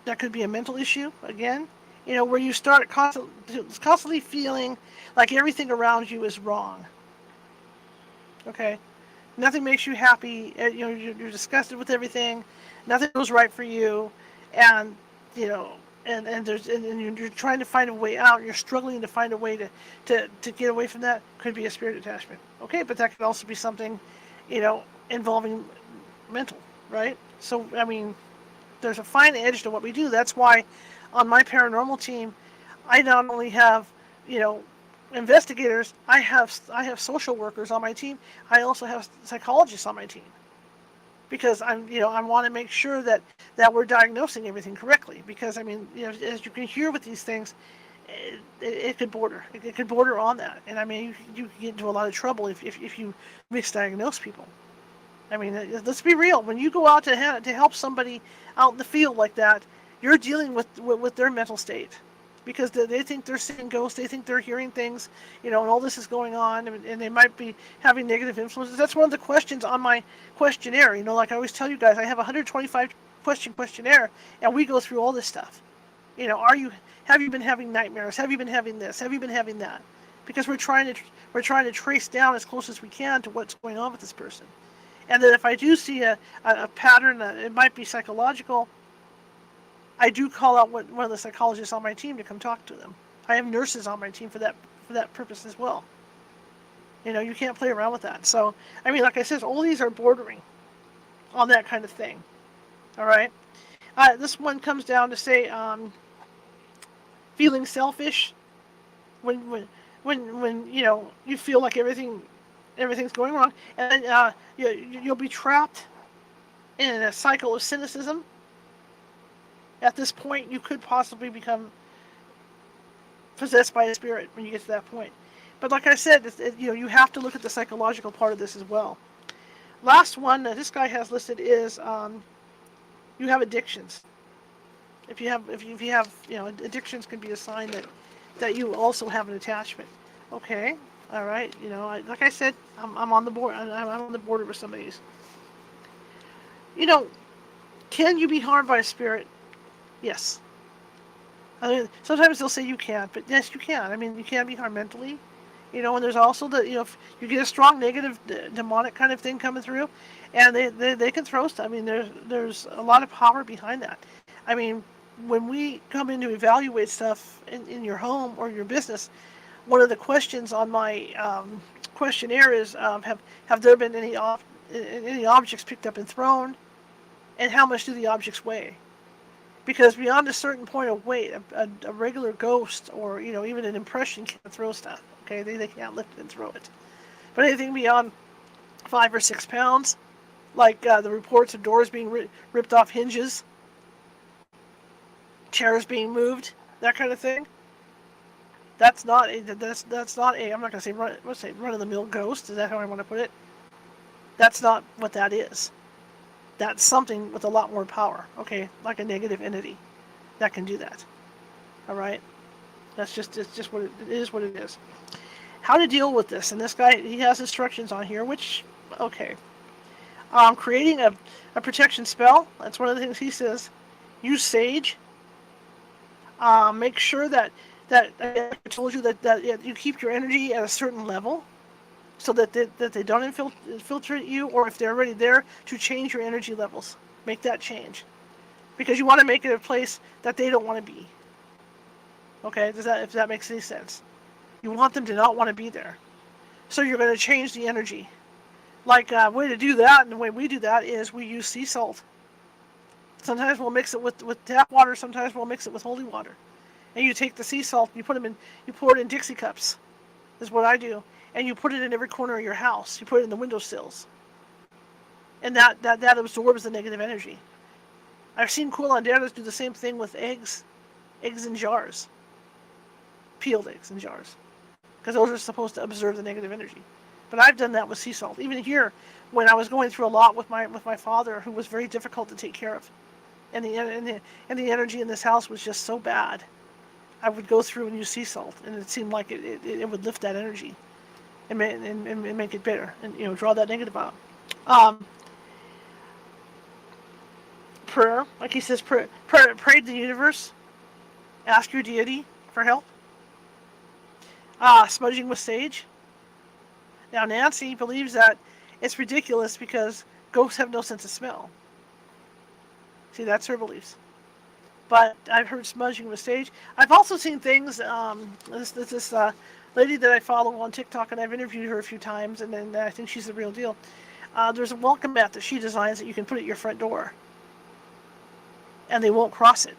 a mental issue again. Where you start constantly feeling like everything around you is wrong. Okay, nothing makes you happy. You're disgusted with everything. Nothing goes right for you, and you know, and you're trying to find a way out. You're struggling to find a way to get away from that. Could be a spirit attachment. Okay, but that could also be something, involving mental, right? So I mean, there's a fine edge to what we do. That's why on my paranormal team, I not only have, investigators, I have social workers on my team. I also have psychologists on my team. Because I want to make sure that we're diagnosing everything correctly. Because I mean, as you can hear with these things, it could border. It could border on that. And I mean, you get into a lot of trouble if you misdiagnose people. I mean, let's be real. When you go out to help somebody out in the field like that, you're dealing with their mental state, because they think they're seeing ghosts, they think they're hearing things, and all this is going on, and they might be having negative influences. That's one of the questions on my questionnaire. Like I always tell you guys, I have a 125 question questionnaire, and we go through all this stuff. Have you been having nightmares? Have you been having this? Have you been having that? Because we're trying to trace down as close as we can to what's going on with this person. And then if I do see a pattern that it might be psychological, I do call out one of the psychologists on my team to come talk to them. I have nurses on my team for that purpose as well. You can't play around with that. So, I mean, like I said, all these are bordering on that kind of thing. All right? This one comes down to say feeling selfish when you feel like everything's going wrong, and you'll be trapped in a cycle of cynicism. At this point, you could possibly become possessed by a spirit when you get to that point. But like I said, you have to look at the psychological part of this as well. Last one that this guy has listed is you have addictions. If you have addictions can be a sign that you also have an attachment. Okay. All right, like I said, I'm on the board. I'm on the border with some of these. Can you be harmed by a spirit? Yes. I mean, sometimes they'll say you can't, but yes, you can. I mean, you can be harmed mentally. And there's also if you get a strong negative demonic kind of thing coming through, and they can throw stuff. I mean, there's a lot of power behind that. I mean, when we come in to evaluate stuff in your home or your business, one of the questions on my questionnaire is have there been any objects picked up and thrown, and how much do the objects weigh? Because beyond a certain point of weight, a regular ghost or even an impression can't throw stuff. Okay, they can't lift it and throw it. But anything beyond 5 or 6 pounds, like the reports of doors being ripped off hinges, chairs being moved, that kind of thing. That's not a. I'm not going to say run of the mill ghost. Is that how I want to put it? That's not what that is. That's something with a lot more power. Okay, like a negative entity that can do that. All right. It's just what it is. What it is. How to deal with this? And this guy, he has instructions on here. Which, okay. Creating a protection spell. That's one of the things he says. Use sage. Make sure that I told you that you keep your energy at a certain level, so that they don't infiltrate you, or if they're already there, to change your energy levels. Make that change, because you want to make it a place that they don't want to be. Okay, if that makes any sense? You want them to not want to be there, so you're going to change the energy. Like way to do that, and the way we do that is we use sea salt. Sometimes we'll mix it with tap water. Sometimes we'll mix it with holy water. And you take the sea salt, you pour it in Dixie cups, is what I do, and you put it in every corner of your house. You put it in the windowsills, and that absorbs the negative energy. I've seen curanderos do the same thing with eggs in jars, peeled eggs in jars, because those are supposed to absorb the negative energy. But I've done that with sea salt. Even here, when I was going through a lot with my father, who was very difficult to take care of, and the energy in this house was just so bad, I would go through and use sea salt, and it seemed like it would lift that energy and make it better, and draw that negative out. Um, Prayer, like he says, pray to the universe, ask your deity for help. Smudging with sage. Now Nancy believes that it's ridiculous because ghosts have no sense of smell. See, that's her beliefs. But I've heard smudging with sage. I've also seen things. This lady that I follow on TikTok, and I've interviewed her a few times, and then I think she's the real deal. There's a welcome mat that she designs that you can put at your front door, and they won't cross it.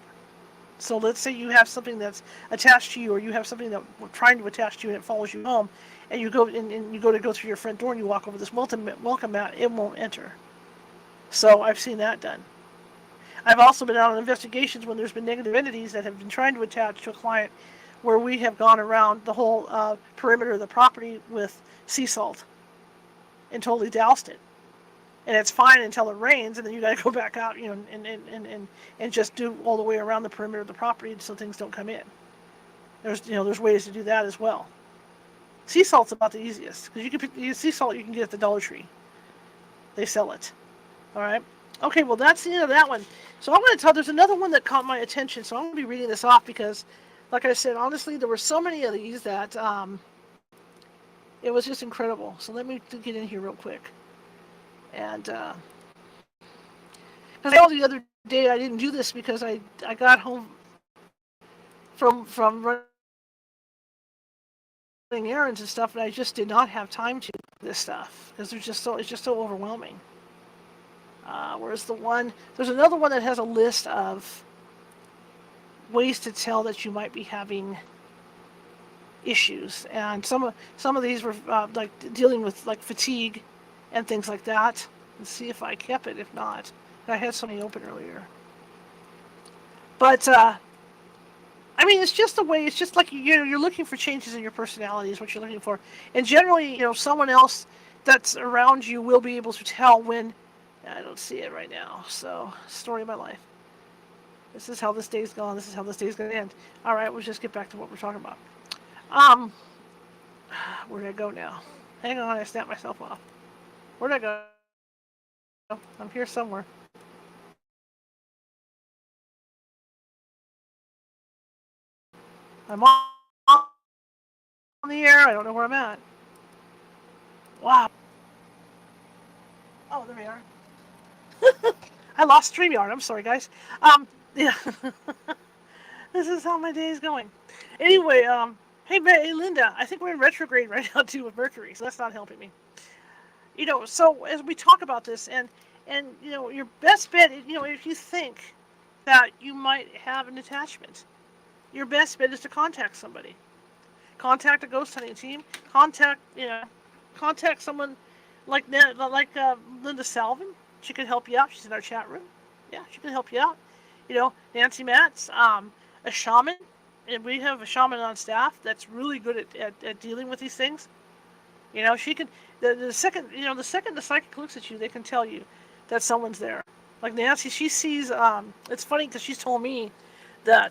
So let's say you have something that's attached to you, or you have something that we're trying to attach to you, and it follows you home, and you go through your front door, and you walk over this welcome mat, it won't enter. So I've seen that done. I've also been out on investigations when there's been negative entities that have been trying to attach to a client, where we have gone around the whole perimeter of the property with sea salt and totally doused it. And it's fine until it rains, and then you got to go back out, and just do all the way around the perimeter of the property so things don't come in. There's ways to do that as well. Sea salt's about the easiest, because sea salt you can get at the Dollar Tree. They sell it. All right. Okay, well, that's the end of that one. So I'm going to there's another one that caught my attention, so I'm going to be reading this off because, like I said, honestly, there were so many of these that it was just incredible. So let me get in here real quick. And because I told the other day I didn't do this because I got home from running errands and stuff, and I just did not have time to do this stuff because it's just so overwhelming. Whereas there's another one that has a list of ways to tell that you might be having issues, and some of these were like dealing with like fatigue and things like that. Let's see if I kept it. If not, I had something open earlier. But I mean, it's just a way. It's just like you're looking for changes in your personality is what you're looking for, and generally, someone else that's around you will be able to tell when. I don't see it right now. So, story of my life. This is how this day's gone. This is how this day's going to end. All right, we'll just get back to what we're talking about. Where did I go now? Hang on, I snapped myself off. Where did I go? I'm here somewhere. I'm on the air. I don't know where I'm at. Wow. Oh, there we are. I lost StreamYard. I'm sorry, guys. Yeah. This is how my day is going. Anyway, hey, Linda, I think we're in retrograde right now, too, with Mercury, so that's not helping me. So as we talk about this, and your best bet, if you think that you might have an attachment, your best bet is to contact somebody. Contact a ghost hunting team. Contact someone like Linda Salvin. She can help you out. She's in our chat room. Yeah, she can help you out. Nancy Matz, a shaman, and we have a shaman on staff that's really good at dealing with these things. She can. The second the psychic looks at you, they can tell you that someone's there. Like Nancy, she sees. It's funny because she's told me that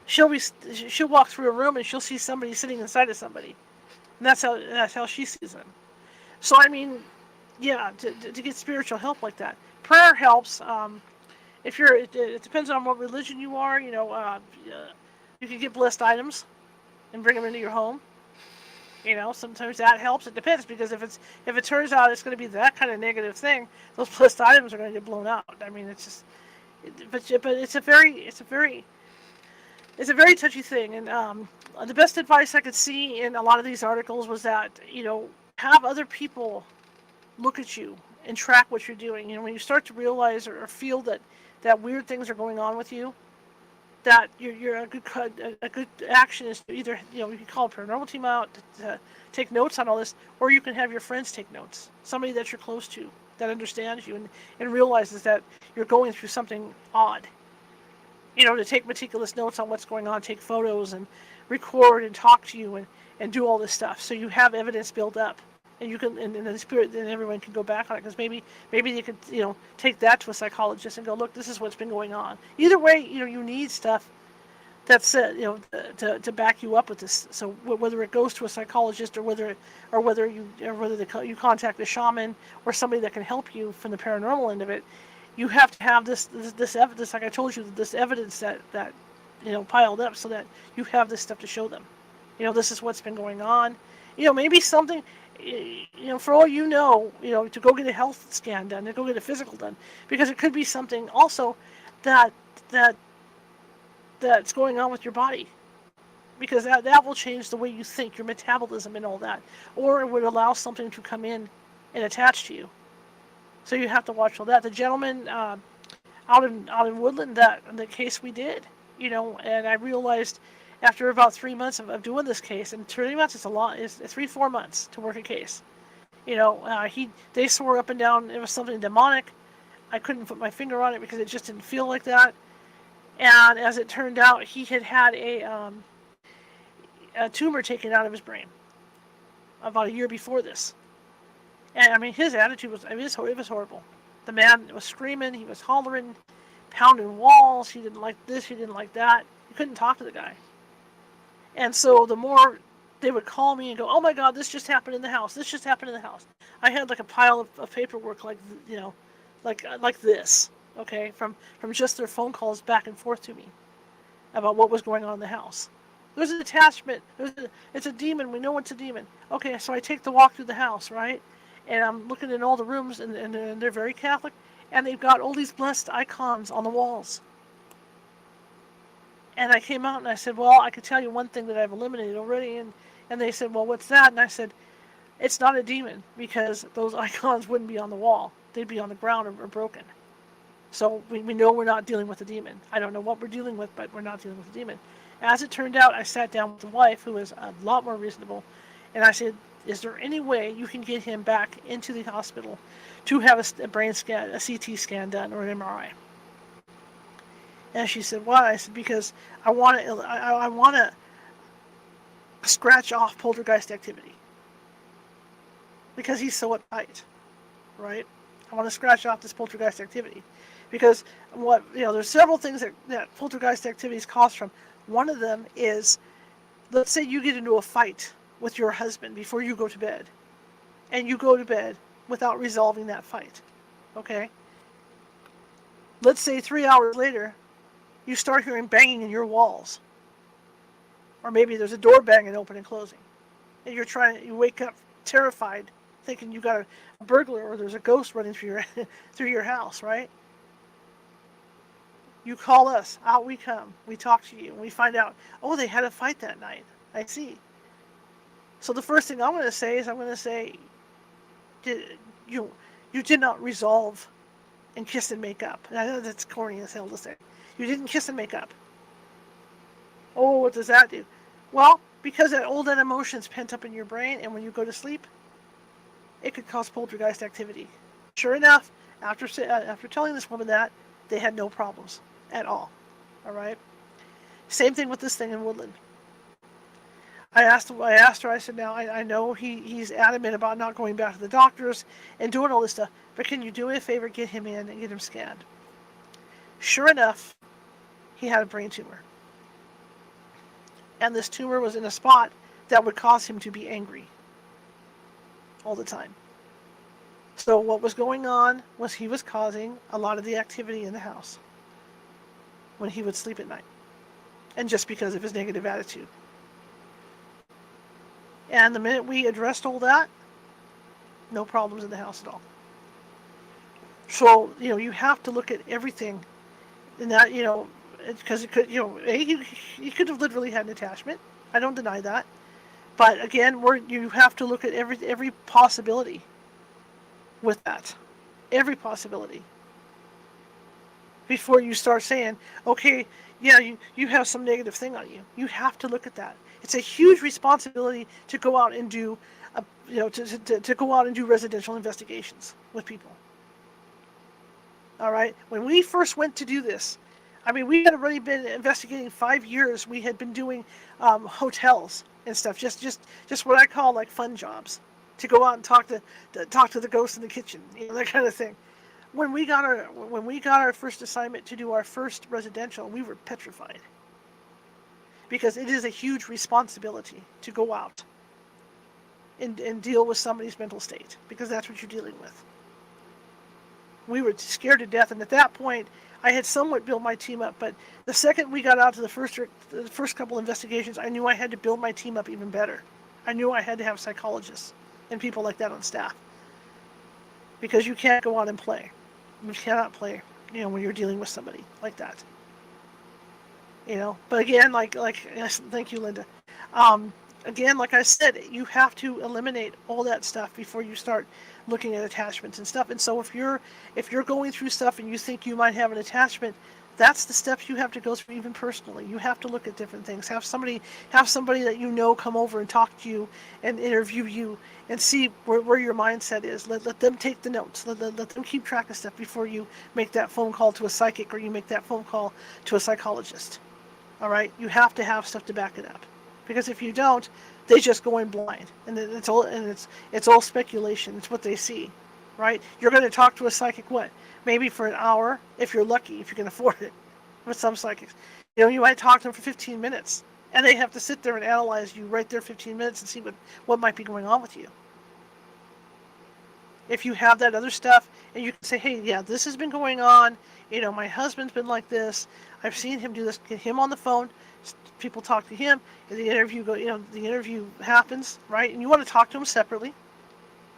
she'll walk through a room and she'll see somebody sitting inside of somebody, and that's how she sees them. So I mean, yeah, to get spiritual help like that, prayer helps. If it depends on what religion you are. You can get blessed items and bring them into your home. Sometimes that helps. It depends, because if it turns out it's going to be that kind of negative thing, those blessed items are going to get blown out. I mean, it's just, but it's a very touchy thing. And the best advice I could see in a lot of these articles was that have other people look at you and track what you're doing. When you start to realize or feel that weird things are going on with you, that you're a good action is to either, you can call a paranormal team out to take notes on all this, or you can have your friends take notes. Somebody that you're close to that understands you and realizes that you're going through something odd. To take meticulous notes on what's going on, take photos and record and talk to you and do all this stuff. So you have evidence built up. And you can, and the spirit, then everyone can go back on it, because maybe you could, take that to a psychologist and go, look, this is what's been going on. Either way, you need stuff that's to back you up with this. So whether it goes to a psychologist or whether you contact a shaman or somebody that can help you from the paranormal end of it, you have to have this evidence, like I told you, this evidence that piled up, so that you have this stuff to show them. This is what's been going on. Maybe something. For all to go get a health scan done, to go get a physical done, because it could be something also that's going on with your body, because that will change the way you think, your metabolism and all that, or it would allow something to come in and attach to you. So you have to watch all that. The gentleman out in Woodland, the case we did, and I realized after about 3 months of doing this case, and 3 months is a lot, it's 3-4 months to work a case. They swore up and down it was something demonic. I couldn't put my finger on it because it just didn't feel like that. And as it turned out, he had a tumor taken out of his brain about a year before this. And I mean, his attitude it was horrible. The man was screaming, he was hollering, pounding walls. He didn't like this, he didn't like that. You couldn't talk to the guy. And so the more they would call me and go, oh my God, this just happened in the house. This just happened in the house. I had like a pile of paperwork like this, okay, from just their phone calls back and forth to me about what was going on in the house. There's an attachment. It's a demon. We know it's a demon. Okay, so I take the walk through the house, right? And I'm looking in all the rooms, and they're very Catholic, and they've got all these blessed icons on the walls. And I came out and I said, well, I could tell you one thing that I've eliminated already. And they said, well, what's that? And I said, it's not a demon, because those icons wouldn't be on the wall. They'd be on the ground or broken. So we know we're not dealing with a demon. I don't know what we're dealing with, but we're not dealing with a demon. As it turned out, I sat down with the wife, who was a lot more reasonable, and I said, is there any way you can get him back into the hospital to have a brain scan, a CT scan done, or an MRI? And she said, why? I said, because I want to scratch off poltergeist activity. Because he's so uptight, right? I want to scratch off this poltergeist activity. Because there's several things that poltergeist activities cause from. One of them is, let's say you get into a fight with your husband before you go to bed. And you go to bed without resolving that fight. Okay? Let's say 3 hours later, you start hearing banging in your walls. Or maybe there's a door banging open and closing. And you wake up terrified, thinking you got a burglar or there's a ghost running through your house, right? You call us, out we come, we talk to you, and we find out, oh, they had a fight that night. I see. So the first thing I'm going to say, you did not resolve and kiss and make up. And I know that's corny as hell to say. You didn't kiss and make up. Oh, what does that do? Well, because all that emotion's pent up in your brain, and when you go to sleep, it could cause poltergeist activity. Sure enough, after telling this woman that, they had no problems at all. All right. Same thing with this thing in Woodland. I asked her. I said, now I know he's adamant about not going back to the doctors and doing all this stuff, but can you do me a favor, get him in and get him scanned? Sure enough, he had a brain tumor. And this tumor was in a spot that would cause him to be angry all the time. So what was going on was he was causing a lot of the activity in the house when he would sleep at night. And just because of his negative attitude. And the minute we addressed all that, no problems in the house at all. So, you have to look at everything in that, because it could, he could have literally had an attachment. I don't deny that. But again, you have to look at every possibility with that. Every possibility. before you start saying, okay, yeah, you have some negative thing on you. You have to look at that. It's a huge responsibility to go out and do, to go out and do residential investigations with people. All right. When we first went to do this, I mean, we had already been investigating 5 years. We had been doing hotels and stuff, just what I call like fun jobs, to go out and talk to the ghost in the kitchen, that kind of thing. When we got our first assignment to do our first residential, we were petrified, because it is a huge responsibility to go out and deal with somebody's mental state, because that's what you're dealing with. We were scared to death, and at that point, I had somewhat built my team up. But the second we got out to the first couple investigations, I knew I had to build my team up even better. I knew I had to have psychologists and people like that on staff, because you can't go out and play. You cannot play, when you're dealing with somebody like that. But again, yes, thank you, Linda. Again, like I said, you have to eliminate all that stuff before you start looking at attachments and stuff. And so if you're going through stuff and you think you might have an attachment, that's the steps you have to go through, even personally. You have to look at different things. Have somebody that come over and talk to you and interview you and see where your mindset is. Let them take the notes. Let them keep track of stuff before you make that phone call to a psychic, or you make that phone call to a psychologist. All right? You have to have stuff to back it up. Because if you don't, they just go in blind, and it's all speculation. It's what they see, right? You're going to talk to a psychic, maybe for an hour, if you're lucky, if you can afford it. With some psychics, you might talk to them for 15 minutes, and they have to sit there and analyze you right there 15 minutes and see what might be going on with you. If you have that other stuff, and you can say, hey, yeah, this has been going on. My husband's been like this. I've seen him do this. Get him on the phone. People talk to him, and the interview happens, right? And you want to talk to him separately,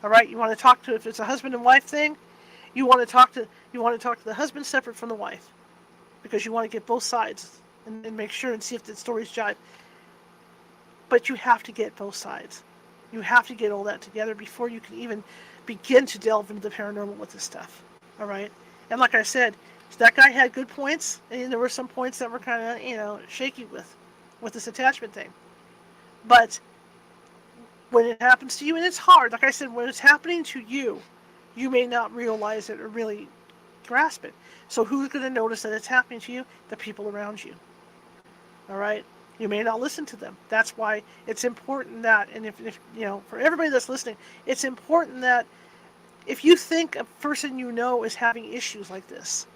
all right? You want to talk to, if it's a husband and wife thing, you want to talk to the husband separate from the wife, because you want to get both sides and make sure and see if the stories jive. But you have to get both sides. You have to get all that together before you can even begin to delve into the paranormal with this stuff, all right? And like I said, that guy had good points, and there were some points that were kind of, shaky with this attachment thing. But when it happens to you, and it's hard, like I said, when it's happening to you, you may not realize it or really grasp it. So who's going to notice that it's happening to you? The people around you. All right? You may not listen to them. That's why it's important that, and if for everybody that's listening, it's important that if you think a person is having issues like this,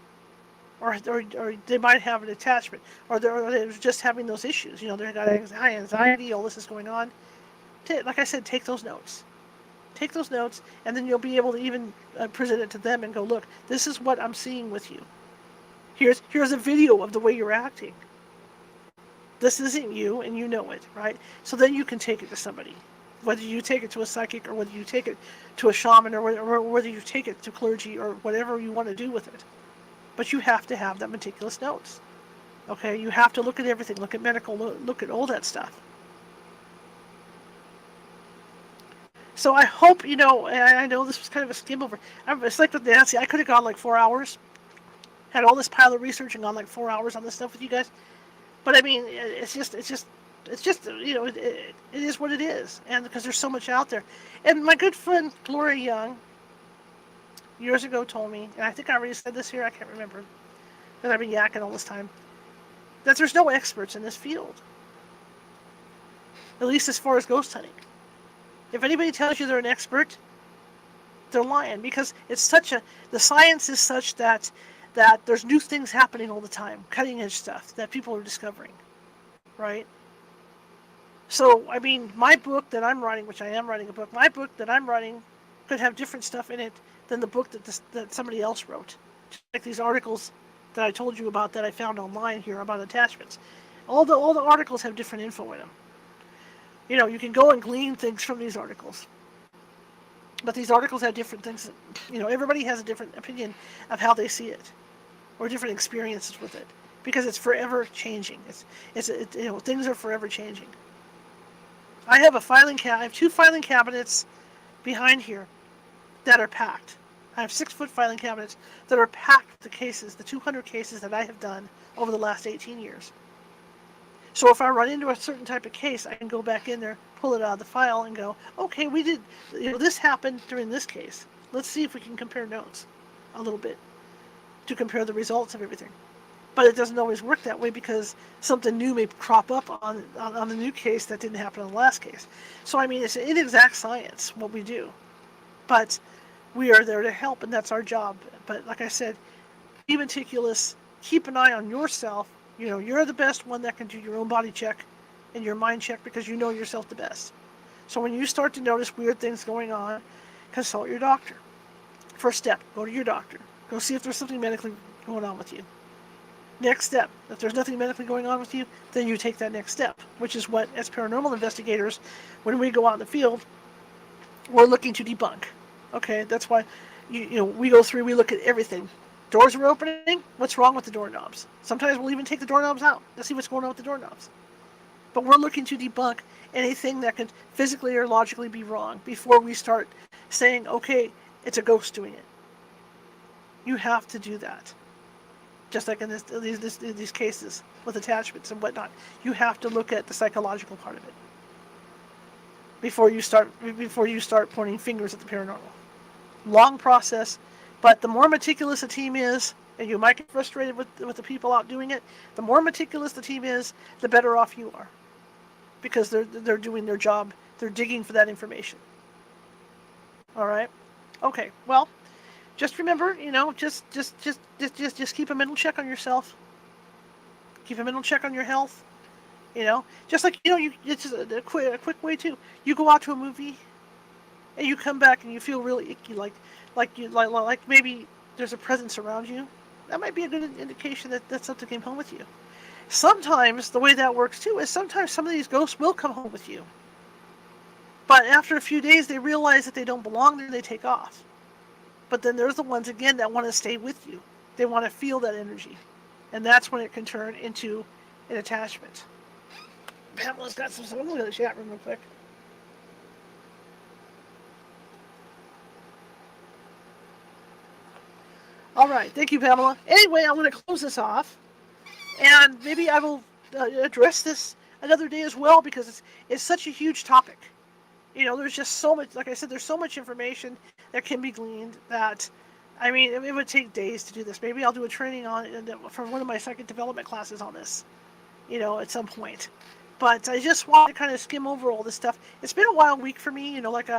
or they might have an attachment, or they're just having those issues. They've got anxiety, all this is going on. Like I said, take those notes. Take those notes, and then you'll be able to even present it to them and go, look, this is what I'm seeing with you. Here's a video of the way you're acting. This isn't you, and you know it, right? So then you can take it to somebody. Whether you take it to a psychic, or whether you take it to a shaman, or whether you take it to clergy, or whatever you want to do with it. But you have to have that meticulous notes. Okay? You have to look at everything. Look at medical. Look at all that stuff. So I hope, I know this was kind of a skim over. It's like with Nancy. I could have gone like 4 hours. Had all this pile of research and gone like 4 hours on this stuff with you guys. But I mean, it's just it is what it is. And because there's so much out there. And my good friend Gloria Young years ago told me, and I think I already said this here, I can't remember, because I've been yakking all this time, that there's no experts in this field. At least as far as ghost hunting. If anybody tells you they're an expert, they're lying, because the science is such that there's new things happening all the time, cutting edge stuff that people are discovering, right? So, I mean, my book that I'm writing, which I am writing a book, my book that I'm writing could have different stuff in it than the book that somebody else wrote. Just like these articles that I told you about that I found online here about attachments. All the articles have different info in them. You can go and glean things from these articles. But these articles have different things. Everybody has a different opinion of how they see it, or different experiences with it, because it's forever changing. Things are forever changing. I have I have 2 filing cabinets behind here that are packed. I have 6-foot filing cabinets that are packed with the cases, the 200 cases that I have done over the last 18 years. So if I run into a certain type of case, I can go back in there, pull it out of the file, and go, okay, we did, this happened during this case. Let's see if we can compare notes a little bit to compare the results of everything. But it doesn't always work that way because something new may crop up on the new case that didn't happen on the last case. So, I mean, it's an inexact science, what we do. But we are there to help, and that's our job. But like I said, be meticulous. Keep an eye on yourself. You're the best one that can do your own body check and your mind check because you know yourself the best. So when you start to notice weird things going on, consult your doctor. First step, go to your doctor. Go see if there's something medically going on with you. Next step, if there's nothing medically going on with you, then you take that next step, which is what, as paranormal investigators, when we go out in the field, we're looking to debunk. Okay, that's why we go through, we look at everything. Doors are opening, what's wrong with the doorknobs? Sometimes we'll even take the doorknobs out to see what's going on with the doorknobs. But we're looking to debunk anything that could physically or logically be wrong before we start saying, okay, it's a ghost doing it. You have to do that. Just like in these cases with attachments and whatnot, you have to look at the psychological part of it before you start pointing fingers at the paranormal. Long process, but the more meticulous a team is, and you might get frustrated with the people out doing it, the more meticulous the team is, the better off you are, because they're doing their job. They're digging for that information. All right, okay. Well, just remember, just keep a mental check on yourself. Keep a mental check on your health. Just like it's just a quick way too. You go out to a movie, and you come back and you feel really icky, like maybe there's a presence around you. That might be a good indication that something came home with you. Sometimes the way that works too is sometimes some of these ghosts will come home with you, but after a few days they realize that they don't belong there and they take off. But then there's the ones, again, that want to stay with you. They want to feel that energy. And that's when it can turn into an attachment. Pamela's got some stuff. I'm going to go to the chat room real quick. All right. Thank you, Pamela. Anyway, I'm going to close this off. And maybe I will address this another day as well because it's such a huge topic. There's just so much, like I said, there's so much information that can be gleaned that, I mean, it would take days to do this. Maybe I'll do a training on for one of my psychic development classes on this, at some point. But I just want to kind of skim over all this stuff. It's been a wild week for me, like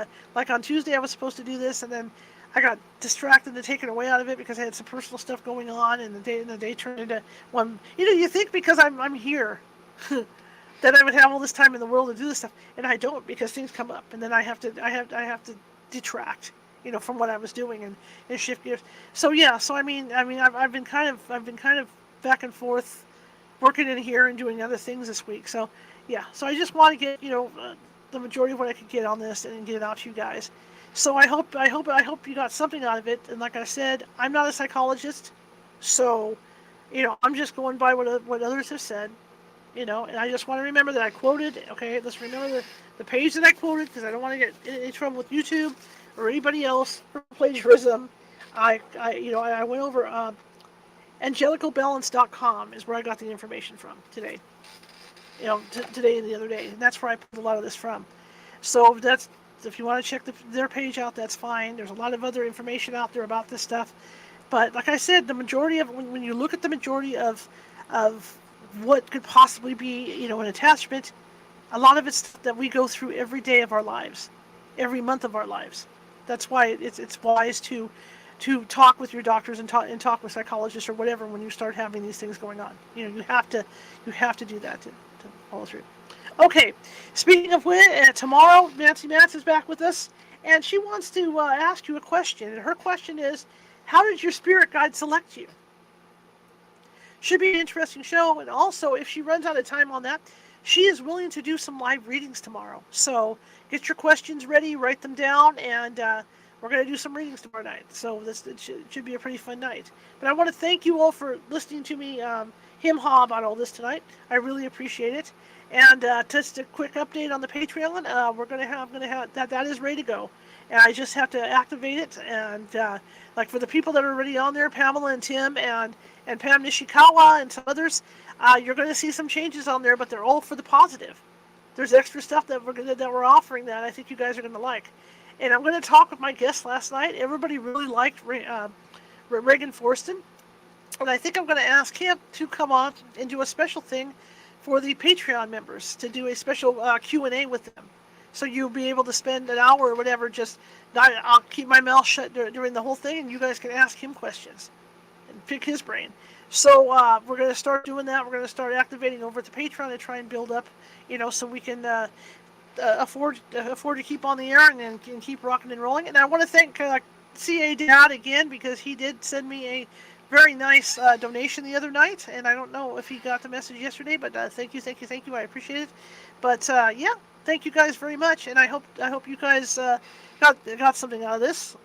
on Tuesday I was supposed to do this, and then I got distracted and taken away out of it because I had some personal stuff going on, and the day turned into one. You think because I'm here. That I would have all this time in the world to do this stuff, and I don't because things come up, and then I have to detract, from what I was doing and shift gears. So yeah, I mean, I've been kind of back and forth, working in here and doing other things this week. So yeah, so I just want to get the majority of what I could get on this and get it out to you guys. So I hope you got something out of it. And like I said, I'm not a psychologist, so I'm just going by what others have said. And I just want to remember that I quoted, okay, let's remember the page that I quoted because I don't want to get in trouble with YouTube or anybody else for plagiarism. I went over angelicalbalance.com is where I got the information from today. Today and the other day. And that's where I pulled a lot of this from. So if you want to check their page out, that's fine. There's a lot of other information out there about this stuff. But like I said, the majority of, when you look at the majority of what could possibly be, an attachment, a lot of it's that we go through every day of our lives, every month of our lives. That's why it's wise to talk with your doctors and talk with psychologists or whatever when you start having these things going on. You have to do that to follow through. Okay, speaking of which, tomorrow Nancy Matz is back with us, and she wants to ask you a question. And her question is, how did your spirit guide select you? Should be an interesting show, and also if she runs out of time on that, she is willing to do some live readings tomorrow. So get your questions ready, write them down, and We're going to do some readings tomorrow night, so it should be a pretty fun night. But I want to thank you all for listening to me him-haw about all this tonight. I really appreciate it. And just a quick update on the Patreon. I'm gonna have that is ready to go, and I just have to activate it. And like for the people that are already on there, Pamela and Tim and Pam Nishikawa and some others, you're going to see some changes on there, but they're all for the positive. There's extra stuff that we're offering that I think you guys are going to like. And I'm going to talk with my guest last night. Everybody really liked Reagan Forston. And I think I'm going to ask him to come on and do a special thing for the Patreon members, to do a special Q&A with them. So you'll be able to spend an hour or whatever I'll keep my mouth shut during the whole thing, and you guys can ask him questions and pick his brain. So we're going to start doing that. We're going to start activating over at the Patreon to try and build up, so we can afford to keep on the air and keep rocking and rolling. And I want to thank CA Dad again, because he did send me a very nice donation the other night, and I don't know if he got the message yesterday, but thank you. I appreciate it. But yeah, thank you guys very much, and I hope you guys got something out of this,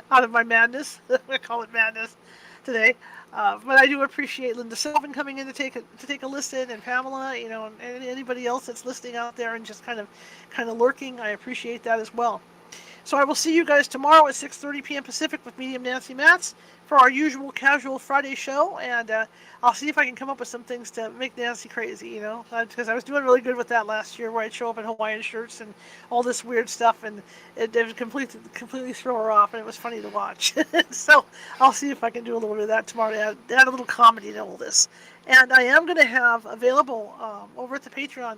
out of my madness. I call it madness today. But I do appreciate Linda Selvin coming in to take a listen, and Pamela, and anybody else that's listening out there and just kind of lurking. I appreciate that as well. So I will see you guys tomorrow at 6:30 p.m. Pacific with Medium Nancy Matz for our usual casual Friday show, and I'll see if I can come up with some things to make Nancy crazy, because I was doing really good with that last year, where I'd show up in Hawaiian shirts and all this weird stuff, and it would completely throw her off, and it was funny to watch. So I'll see if I can do a little bit of that tomorrow to add a little comedy to all this. And I am going to have available over at the Patreon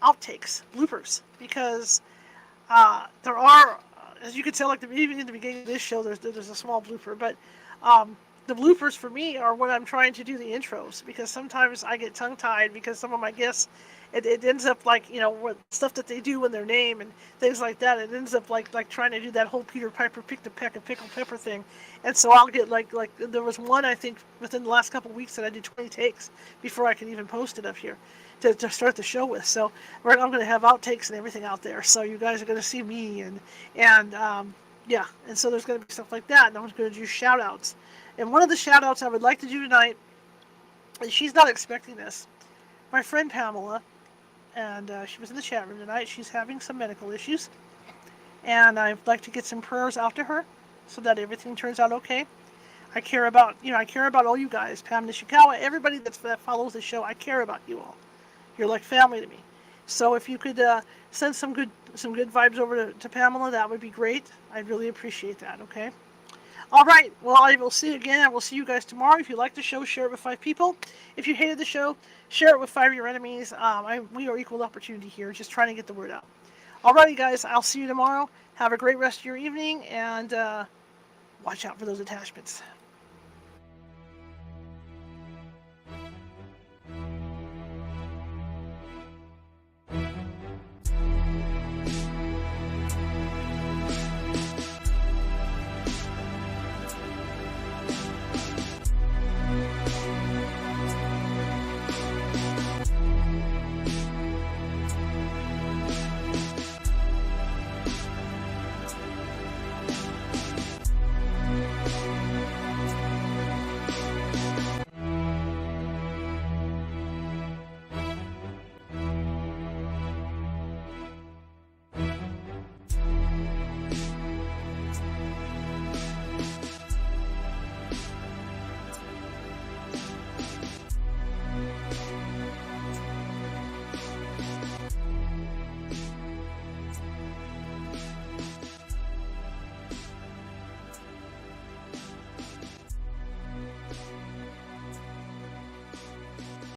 outtakes, bloopers, because there are, as you can tell, even in the beginning of this show, there's a small blooper, but the bloopers for me are when I'm trying to do the intros, because sometimes I get tongue-tied because some of my guests, it ends up what stuff that they do in their name and things like that. It ends up like trying to do that whole Peter Piper picked a peck of pickled pepper thing, and so I'll get like there was one, I think, within the last couple of weeks that I did 20 takes before I could even post it up here to start the show with. So I'm going to have outtakes and everything out there, so you guys are going to see me and yeah, and so there's going to be stuff like that, and I'm going to do shout outs. And one of the shout outs I would like to do tonight, and she's not expecting this, my friend Pamela, and she was in the chat room tonight. She's having some medical issues, and I'd like to get some prayers out to her so that everything turns out okay. I care about all you guys, Pam Nishikawa, everybody that follows the show. I care about you all. You're like family to me. So if you could send some good vibes over to Pamela, that would be great. I'd really appreciate that. Okay. All right. Well, I will see you again. I will see you guys tomorrow. If you like the show, share it with 5 people. If you hated the show, share it with 5 of your enemies. We are equal opportunity here, just trying to get the word out. All righty, guys. I'll see you tomorrow. Have a great rest of your evening, and watch out for those attachments.